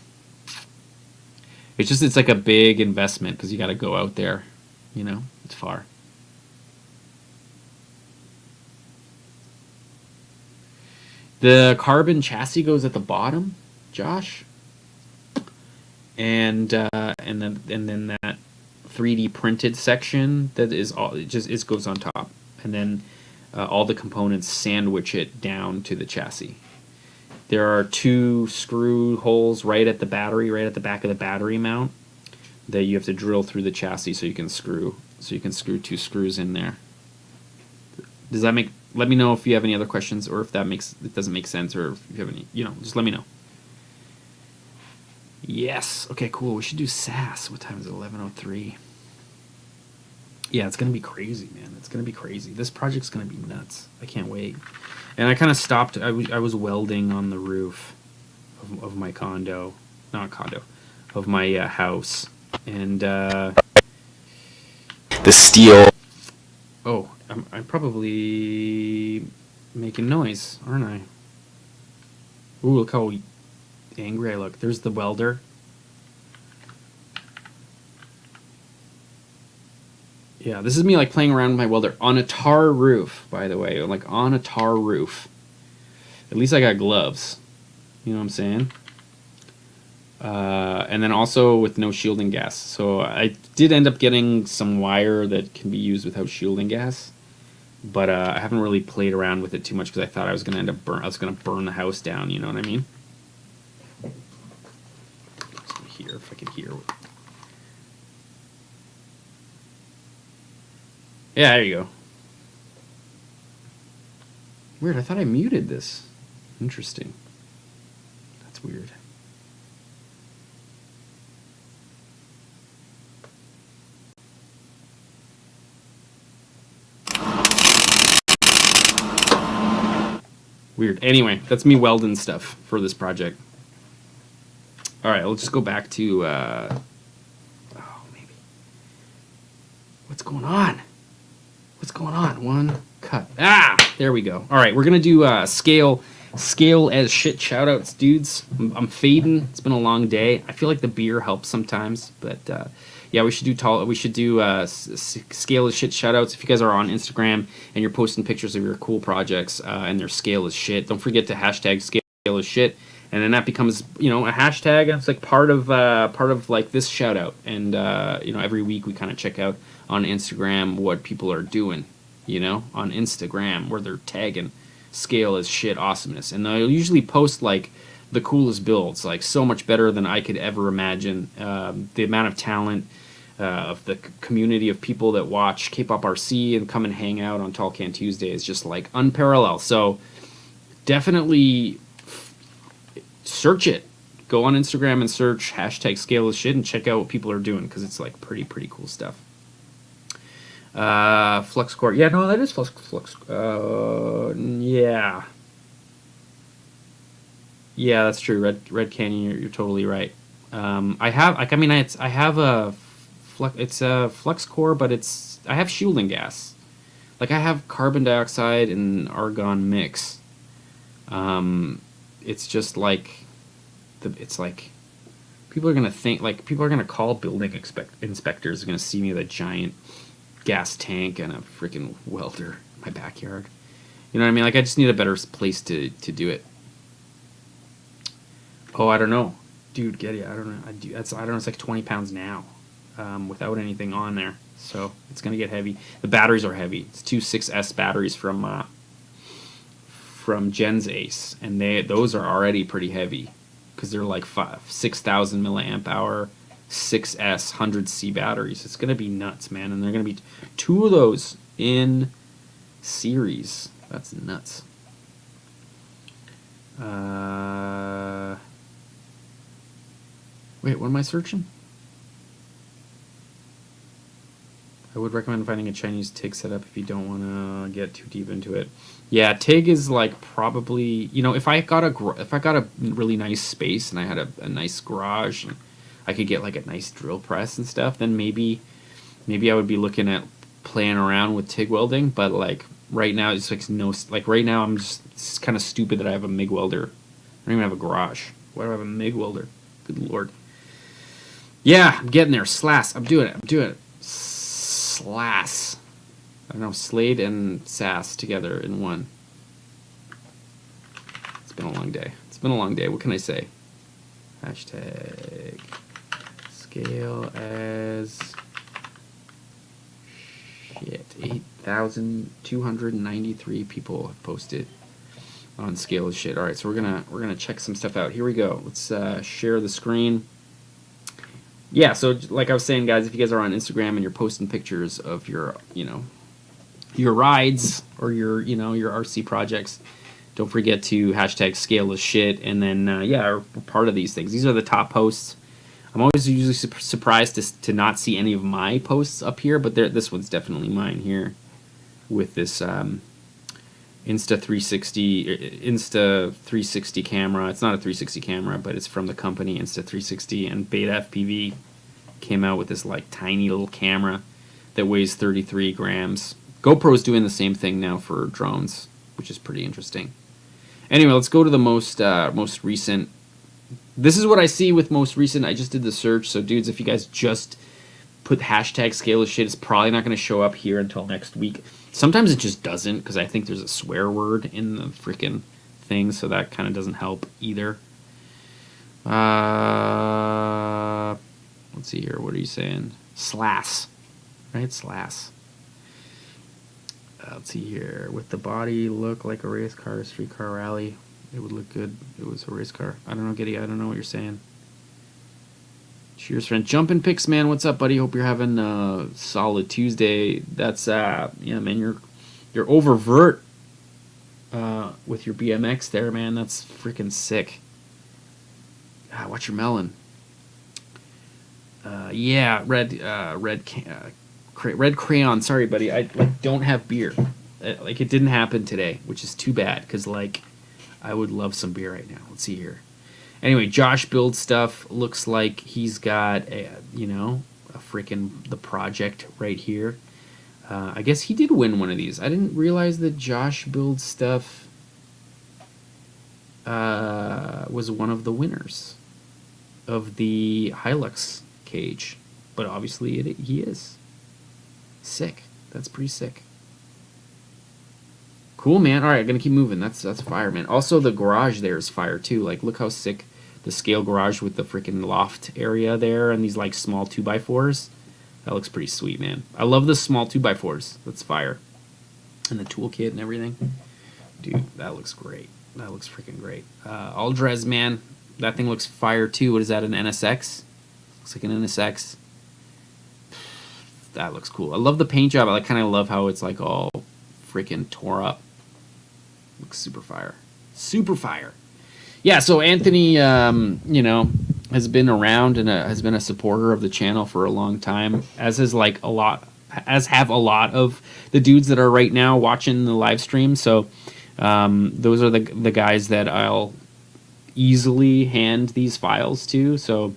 it's like a big investment because you got to go out there, you know. It's far. The carbon chassis goes at the bottom, Josh, and then that 3D printed section that is all it goes on top, and then all the components sandwich it down to the chassis. There are 2 screw holes right at the battery, right at the back of the battery mount, that you have to drill through the chassis so you can screw 2 screws in there. Does that make? Let me know if you have any other questions, or if it doesn't make sense, or if you have any, just let me know. Yes. Okay, cool. We should do SAS. What time is it? 11:03. Yeah, it's gonna be crazy, man. It's gonna be crazy. This project's gonna be nuts. I can't wait. And I kind of stopped. I was welding on the roof of my condo, not condo, of my house, and the steel. Oh, I'm probably making noise, aren't I? Ooh, look how angry I look. There's the welder. Yeah, this is me like playing around with my welder on a tar roof, by the way, like on a tar roof. At least I got gloves. You know what I'm saying? And then also with no shielding gas. So I did end up getting some wire that can be used without shielding gas. But I haven't really played around with it too much because I thought I was going to end up I was going to burn the house down, you know what I mean? Let's hear if I can hear. Yeah, there you go. Weird, I thought I muted this. Interesting. That's weird. Weird. Anyway, that's me welding stuff for this project. All right, let's just go back to, maybe. What's going on? What's going on? One cut. There we go. All right, we're going to do scale as shit shoutouts, dudes. I'm fading. It's been a long day. I feel like the beer helps sometimes, but yeah, we should do scale as shit shoutouts. If you guys are on Instagram and you're posting pictures of your cool projects and their scale is shit, don't forget to hashtag scale as shit, and then that becomes a hashtag. It's like part of like this shout out, and every week we kind of check out on Instagram what people are doing, on Instagram where they're tagging scale as shit awesomeness, and they'll usually post like the coolest builds, like so much better than I could ever imagine. The amount of talent of the community of people that watch kpopRC and come and hang out on Tall Can Tuesday is just like unparalleled. So definitely search it. Go on Instagram and search hashtag scale as shit and check out what people are doing, because it's like pretty cool stuff. Flux core. Yeah, no, that is flux. Yeah. Yeah, that's true. Red Canyon, you're totally right. I have a flux core, but I have shielding gas. Like I have carbon dioxide and argon mix. It's just like People are gonna think, like, people are gonna call building inspectors. Are gonna see me with a giant gas tank and a freaking welder in my backyard. You know what I mean? Like, I just need a better place to do it. Oh, I don't know, dude. Getty, I don't know. I don't know. It's like 20 pounds now, without anything on there. So it's gonna get heavy. The batteries are heavy. It's two 6S batteries from Gen's Ace, and those are already pretty heavy because they're like 6,000 milliamp hour 6S 100C batteries. It's gonna be nuts, man. And they're gonna be two of those in series. That's nuts. Wait, what am I searching? I would recommend finding a Chinese TIG setup if you don't want to get too deep into it. Yeah, TIG is like probably, you know, if I got a really nice space and I had a nice garage and I could get like a nice drill press and stuff, then maybe I would be looking at playing around with TIG welding. But like right now, it's like right now I'm just kind of stupid that I have a MIG welder. I don't even have a garage. Why do I have a MIG welder? Good lord. Yeah, I'm getting there. SLAS. I'm doing it. SLAS. I don't know, Slade and SAS together in one. It's been a long day. What can I say? Hashtag scale as shit. 8,293 people have posted on scale as shit. All right, so we're gonna check some stuff out. Here we go. Let's share the screen. Yeah, so like I was saying, guys, if you guys are on Instagram and you're posting pictures of your, your rides or your RC projects, don't forget to hashtag scale as shit, and then we're part of these things. These are the top posts. I'm always usually surprised to not see any of my posts up here, but this one's definitely mine here with this Insta 360 camera. It's not a 360 camera, but it's from the company Insta 360, and Beta FPV came out with this like tiny little camera that weighs 33 grams. GoPro's doing the same thing now for drones, which is pretty interesting. Anyway, let's go to the most recent. This is what I see with most recent. I just did the search, so dudes, if you guys just put hashtag scale as shit, it's probably not going to show up here until next week. Sometimes it just doesn't, because I think there's a swear word in the freaking thing, so that kind of doesn't help either. Let's see here. What are you saying? SLAS, right? SLAS. Let's see here. With the body look like a race car, a street car rally, it would look good. It was a race car. I don't know, Giddy. I don't know what you're saying. Cheers, friend. Jumpin' Pics, man. What's up, buddy? Hope you're having a solid Tuesday. That's yeah, man. You're oververt with your BMX there, man. That's freaking sick. Watch your melon. Yeah, red crayon. Sorry, buddy. I don't have beer. Like, it didn't happen today, which is too bad, because like I would love some beer right now. Let's see here. Anyway, Josh builds stuff. Looks like he's got a freaking the project right here. I guess he did win one of these. I didn't realize that Josh builds stuff was one of the winners of the Hilux cage, but obviously he is. Sick. That's pretty sick. Cool, man. All right, I'm gonna keep moving. That's fire, man. Also, the garage there is fire too. Like, look how sick the scale garage with the freaking loft area there and these like small 2x4s. That looks pretty sweet, man. I love the small 2x4s. That's fire. And the toolkit and everything. Dude, that looks great. That looks freaking great. Aldrez, man. That thing looks fire too. What is that, an NSX? Looks like an NSX. That looks cool. I love the paint job. I kind of love how it's like all freaking tore up. Looks super fire. Super fire. Yeah, so Anthony, has been around and has been a supporter of the channel for a long time, as have a lot of the dudes that are right now watching the live stream. So those are the guys that I'll easily hand these files to. So,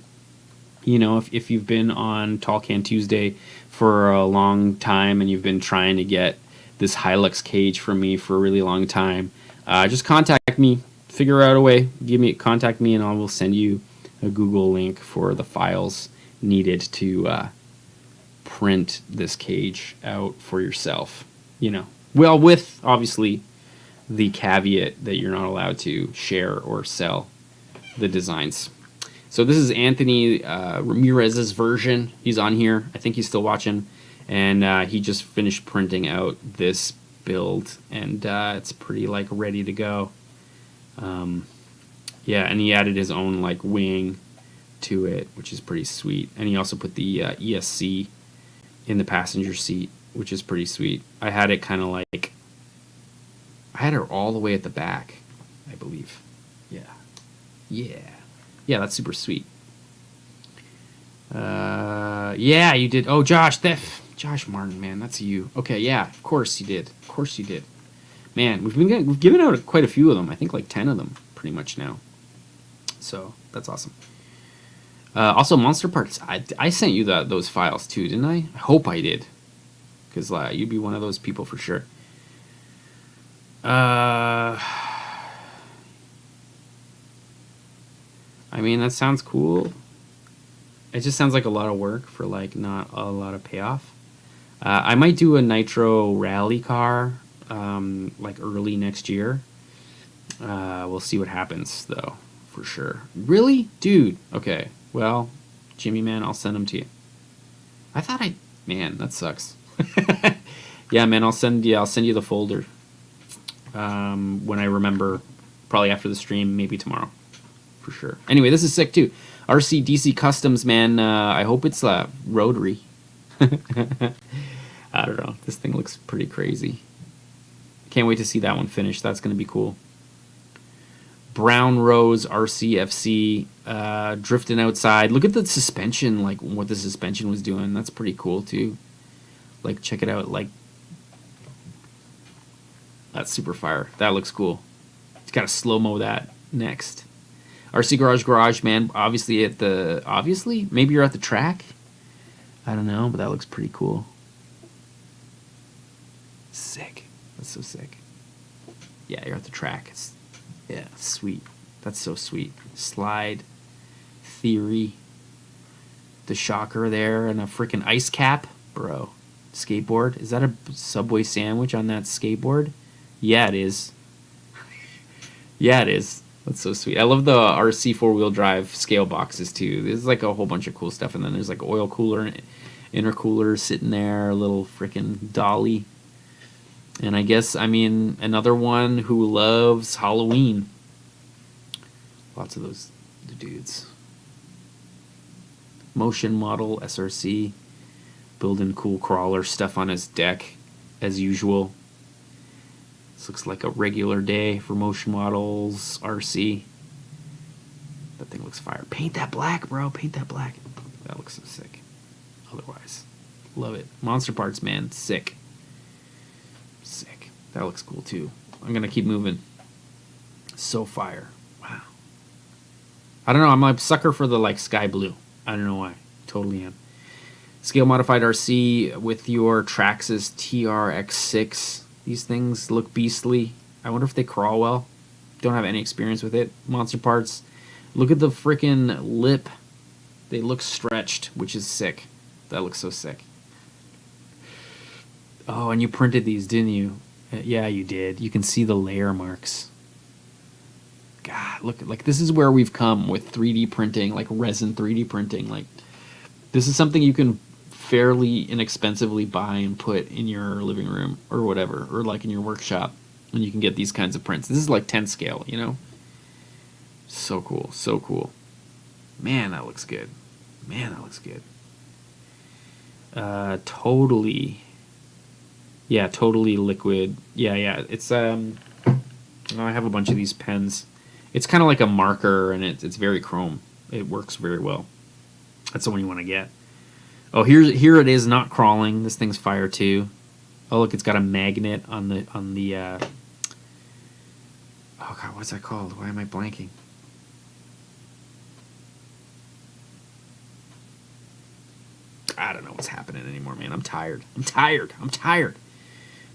if you've been on Tall Can Tuesday for a long time and you've been trying to get this Hilux cage from me for a really long time, just contact me. Figure out a way. Contact me, and I will send you a Google link for the files needed to print this cage out for yourself. You know, well, with obviously the caveat that you're not allowed to share or sell the designs. So this is Anthony Ramirez's version. He's on here. I think he's still watching. And he just finished printing out this build. And it's pretty, like, ready to go. Yeah, and he added his own, like, wing to it, which is pretty sweet. And he also put the ESC in the passenger seat, which is pretty sweet. I had it kind of like... I had her all the way at the back, I believe. Yeah. Yeah. Yeah, that's super sweet. Yeah, you did. Oh, Josh Martin, man, that's you. Okay, yeah, of course you did. Of course you did. Man, we've given out quite a few of them. I think like 10 of them, pretty much now. So that's awesome. Also, Monster Parts. I sent you those files too, didn't I? I hope I did, because you'd be one of those people for sure. I mean, that sounds cool. It just sounds like a lot of work for, like, not a lot of payoff. I might do a nitro rally car, like, early next year. We'll see what happens, though, for sure. Really? Dude. Okay. Well, Jimmy, man, I'll send them to you. Man, that sucks. Yeah, man, I'll send you the folder. When I remember, probably after the stream, maybe tomorrow. For sure. Anyway, this is sick too. RC DC Customs, man. I hope it's rotary. I don't know. This thing looks pretty crazy. Can't wait to see that one finished. That's going to be cool. Brown Rose RCFC drifting outside. Look at the suspension, like what the suspension was doing. That's pretty cool too. Like, check it out. Like, that's super fire. That looks cool. It's got to slow-mo that next. RC Garage, man. Obviously, maybe you're at the track. I don't know, but that looks pretty cool. Sick. That's so sick. Yeah, you're at the track. Yeah, sweet. That's so sweet. Slide. Theory. The shocker there and a freaking ice cap. Bro. Skateboard. Is that a Subway sandwich on that skateboard? Yeah, it is. Yeah, it is. That's so sweet. I love the RC four-wheel drive scale boxes, too. There's, like, a whole bunch of cool stuff. And then there's, like, oil cooler and intercooler sitting there. A little freaking dolly. And I guess, I mean, another one who loves Halloween. Lots of those dudes. Motion model, SRC. Building cool crawler stuff on his deck, as usual. This looks like a regular day for Motion Models RC. That thing looks fire. Paint that black, bro. Paint that black. That looks so sick. Otherwise, love it. Monster Parts, man. Sick. Sick. That looks cool, too. I'm going to keep moving. So fire. Wow. I don't know. I'm a sucker for the, like, sky blue. I don't know why. Totally am. Scale Modified RC with your Traxxas TRX6. These things look beastly. I wonder if they crawl well. Don't have any experience with it. Monster Parts. Look at the freaking lip. They look stretched, which is sick. That looks so sick. Oh, and you printed these, didn't you? Yeah, you did. You can see the layer marks. God, look, like, this is where we've come with 3D printing, like resin 3D printing. Like, this is something you can fairly inexpensively buy and put in your living room or whatever, or like in your workshop, and you can get these kinds of prints. This is like 10 scale, you know? So cool, so cool. Man, that looks good. Man, that looks good. Totally. Yeah, totally liquid. Yeah, it's, I have a bunch of these pens. It's kind of like a marker, and it's very chrome. It works very well. That's the one you want to get. Oh, here it is, not crawling. This thing's fire too. Oh, look, it's got a magnet on the oh god, what's that called? Why am I blanking? I don't know what's happening anymore, man. I'm tired.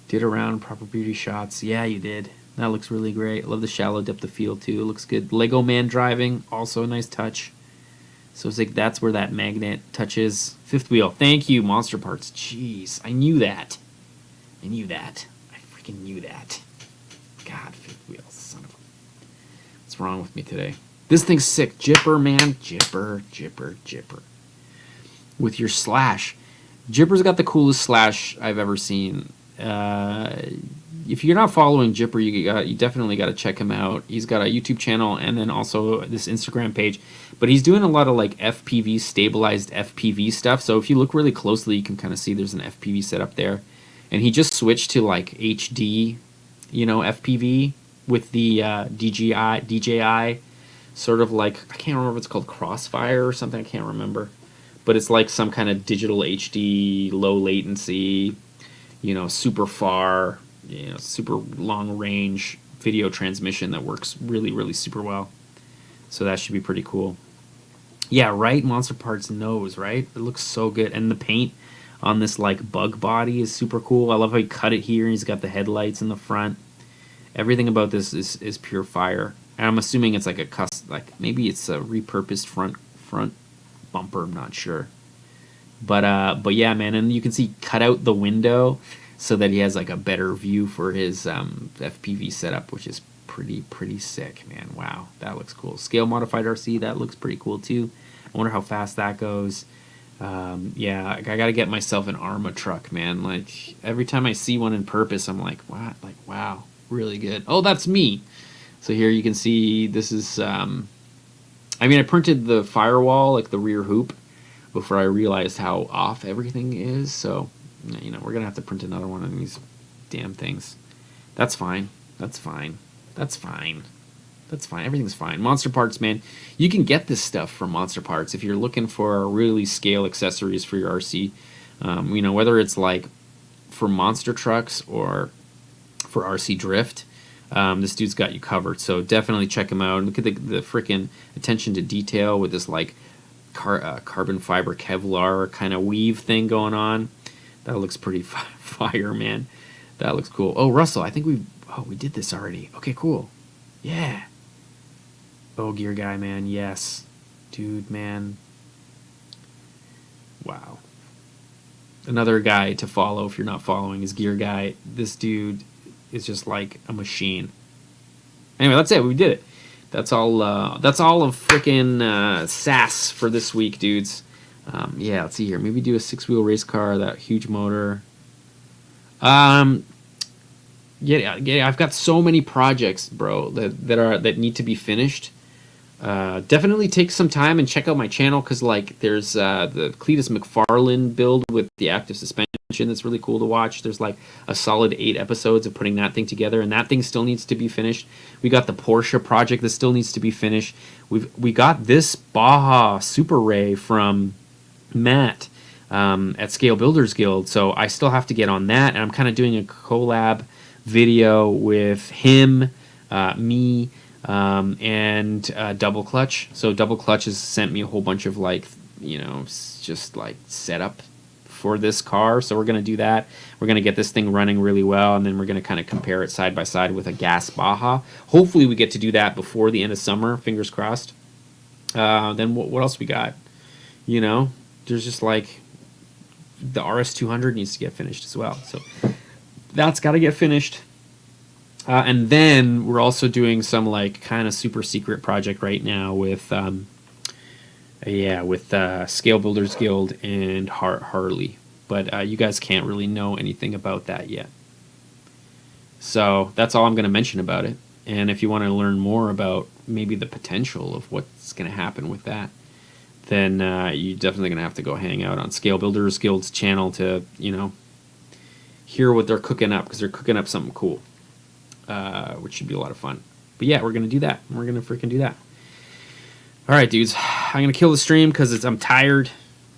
Did around proper beauty shots. Yeah, you did. That looks really great. I love the shallow depth of field too. It looks good. Lego Man driving, also a nice touch. So it's like that's where that magnet touches. Fifth wheel. Thank you, Monster Parts. Jeez, I knew that. I knew that. I freaking knew that. God, fifth wheel. Son of a... What's wrong with me today? This thing's sick. Jipper, man. Jipper, jipper, jipper. With your slash. Jipper's got the coolest slash I've ever seen. If you're not following Jipper, you definitely got to check him out. He's got a YouTube channel and then also this Instagram page. But he's doing a lot of like FPV, stabilized FPV stuff. So if you look really closely, you can kind of see there's an FPV setup there. And he just switched to like HD, you know, FPV with the DJI, sort of like, I can't remember if it's called Crossfire or something. I can't remember. But it's like some kind of digital HD, low latency, you know, super far, you know, super long range video transmission that works really, really super well. So that should be pretty cool. Yeah, right? Monster Parts nose, right? It looks so good. And the paint on this like bug body is super cool. I love how he cut it here and he's got the headlights in the front. Everything about this is pure fire. And I'm assuming it's like a like maybe it's a repurposed front bumper, I'm not sure. But yeah, man, and you can see cut out the window so that he has like a better view for his FPV setup, which is pretty sick, man. Wow, that looks cool. Scale modified RC, that looks pretty cool too. I wonder how fast that goes. Yeah, I gotta get myself an Arma truck, man. Like every time I see one in purpose, I'm like, what? Like, wow, really good. Oh, that's me. So here you can see this is. I mean, I printed the firewall, like the rear hoop, before I realized how off everything is. So, you know, we're gonna have to print another one of these damn things. That's fine. That's fine. That's fine. That's fine. Everything's fine. Monster Parts, man. You can get this stuff from Monster Parts if you're looking for really scale accessories for your RC. You know, whether it's like for monster trucks or for RC drift, this dude's got you covered. So definitely check him out. Look at the freaking attention to detail with this like carbon fiber Kevlar kind of weave thing going on. That looks pretty fire, man. That looks cool. Oh, Russell, I think we did this already. Okay, cool. Yeah. Oh, Gear Guy, man. Yes. Dude, man. Wow. Another guy to follow if you're not following is Gear Guy. This dude is just like a machine. Anyway, that's it. We did it. That's all of freaking SAS for this week, dudes. Yeah, let's see here. Maybe do a 6-wheel race car, that huge motor. Yeah, I've got so many projects, bro, that need to be finished. Definitely take some time and check out my channel because like there's the Cletus McFarlane build with the active suspension that's really cool to watch. There's like a solid 8 episodes of putting that thing together, and that thing still needs to be finished. We got the Porsche project that still needs to be finished. We got this Baja Super Ray from Matt at Scale Builders Guild, so I still have to get on that, and I'm kind of doing a collab video with him, me, and Double Clutch. So Double Clutch has sent me a whole bunch of like, you know, just like setup for this car. So we're going to do that. We're going to get this thing running really well, and then we're going to kind of compare it side by side with a gas Baja. Hopefully we get to do that before the end of summer, fingers crossed. Then what else we got? You know, there's just like the rs200 needs to get finished as well. So that's got to get finished. And then we're also doing some like kind of super secret project right now with Scale Builders Guild and Harley, but you guys can't really know anything about that yet. So that's all I'm going to mention about it. And if you want to learn more about maybe the potential of what's going to happen with that, then you're definitely going to have to go hang out on Scale Builders Guild's channel to, you know, hear what they're cooking up, because they're cooking up something cool, which should be a lot of fun. But yeah, we're going to do that. We're going to freaking do that. All right, dudes, I'm going to kill the stream because I'm tired.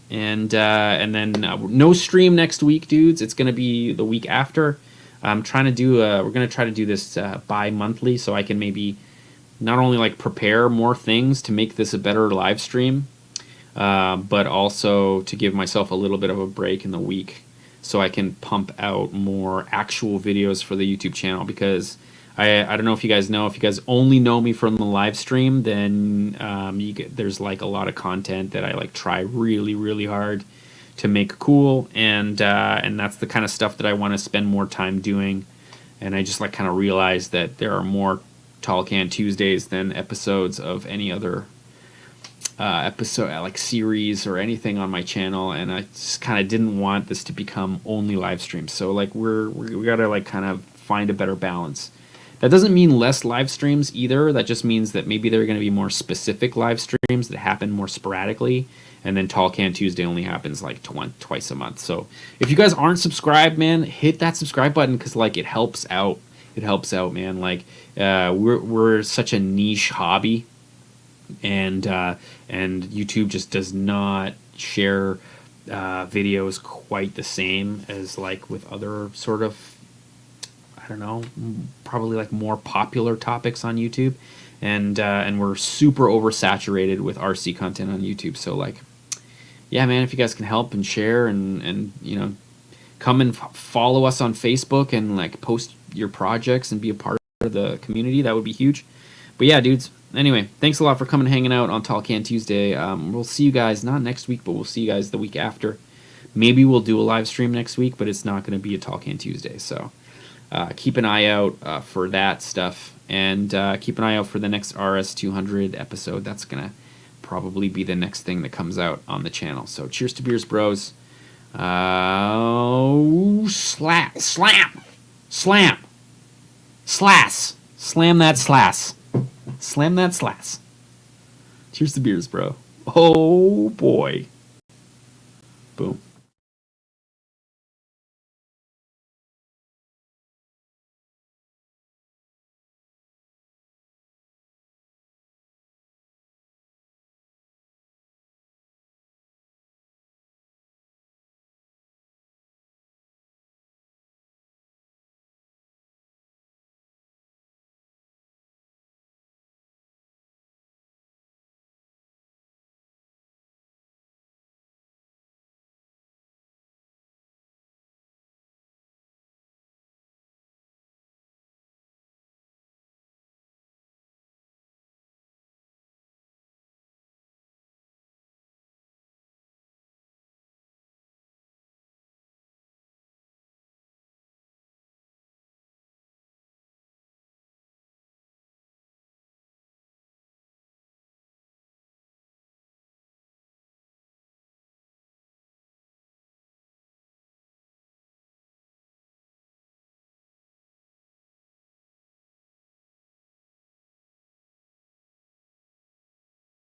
And then no stream next week, dudes. It's going to be the week after. I'm trying to do we're going to try to do this bi-monthly so I can maybe not only like prepare more things to make this a better live stream, but also to give myself a little bit of a break in the week so I can pump out more actual videos for the YouTube channel, because I don't know if you guys know. If you guys only know me from the live stream, then there's like a lot of content that I like try really hard to make cool, and that's the kind of stuff that I want to spend more time doing. And I just like kind of realized that there are more Tall Can Tuesdays than episodes of any other episode, like series or anything on my channel, and I just kind of didn't want this to become only live streams. So like we gotta like kind of find a better balance. That doesn't mean less live streams either. That just means that maybe there are going to be more specific live streams that happen more sporadically, and then Tall Can Tuesday only happens like twice a month. So if you guys aren't subscribed, man, hit that subscribe button, because like it helps out. It helps out, man. Like we're such a niche hobby, and YouTube just does not share videos quite the same as like with other sort of, I don't know, probably like more popular topics on YouTube, and we're super oversaturated with RC content on YouTube. So like, yeah, man, if you guys can help and share and you know, come and follow us on Facebook and like post your projects and be a part of the community, that would be huge. But yeah, dudes. Anyway, thanks a lot for coming and hanging out on Tall Can Tuesday. We'll see you guys not next week, but we'll see you guys the week after. Maybe we'll do a live stream next week, but it's not going to be a Tall Can Tuesday. So. Keep an eye out for that stuff, and keep an eye out for the next rs200 episode. That's gonna probably be the next thing that comes out on the channel. So cheers to beers, bros. Slam, slam that slass, slam that slass. Cheers to beers, bro. Oh boy. Boom.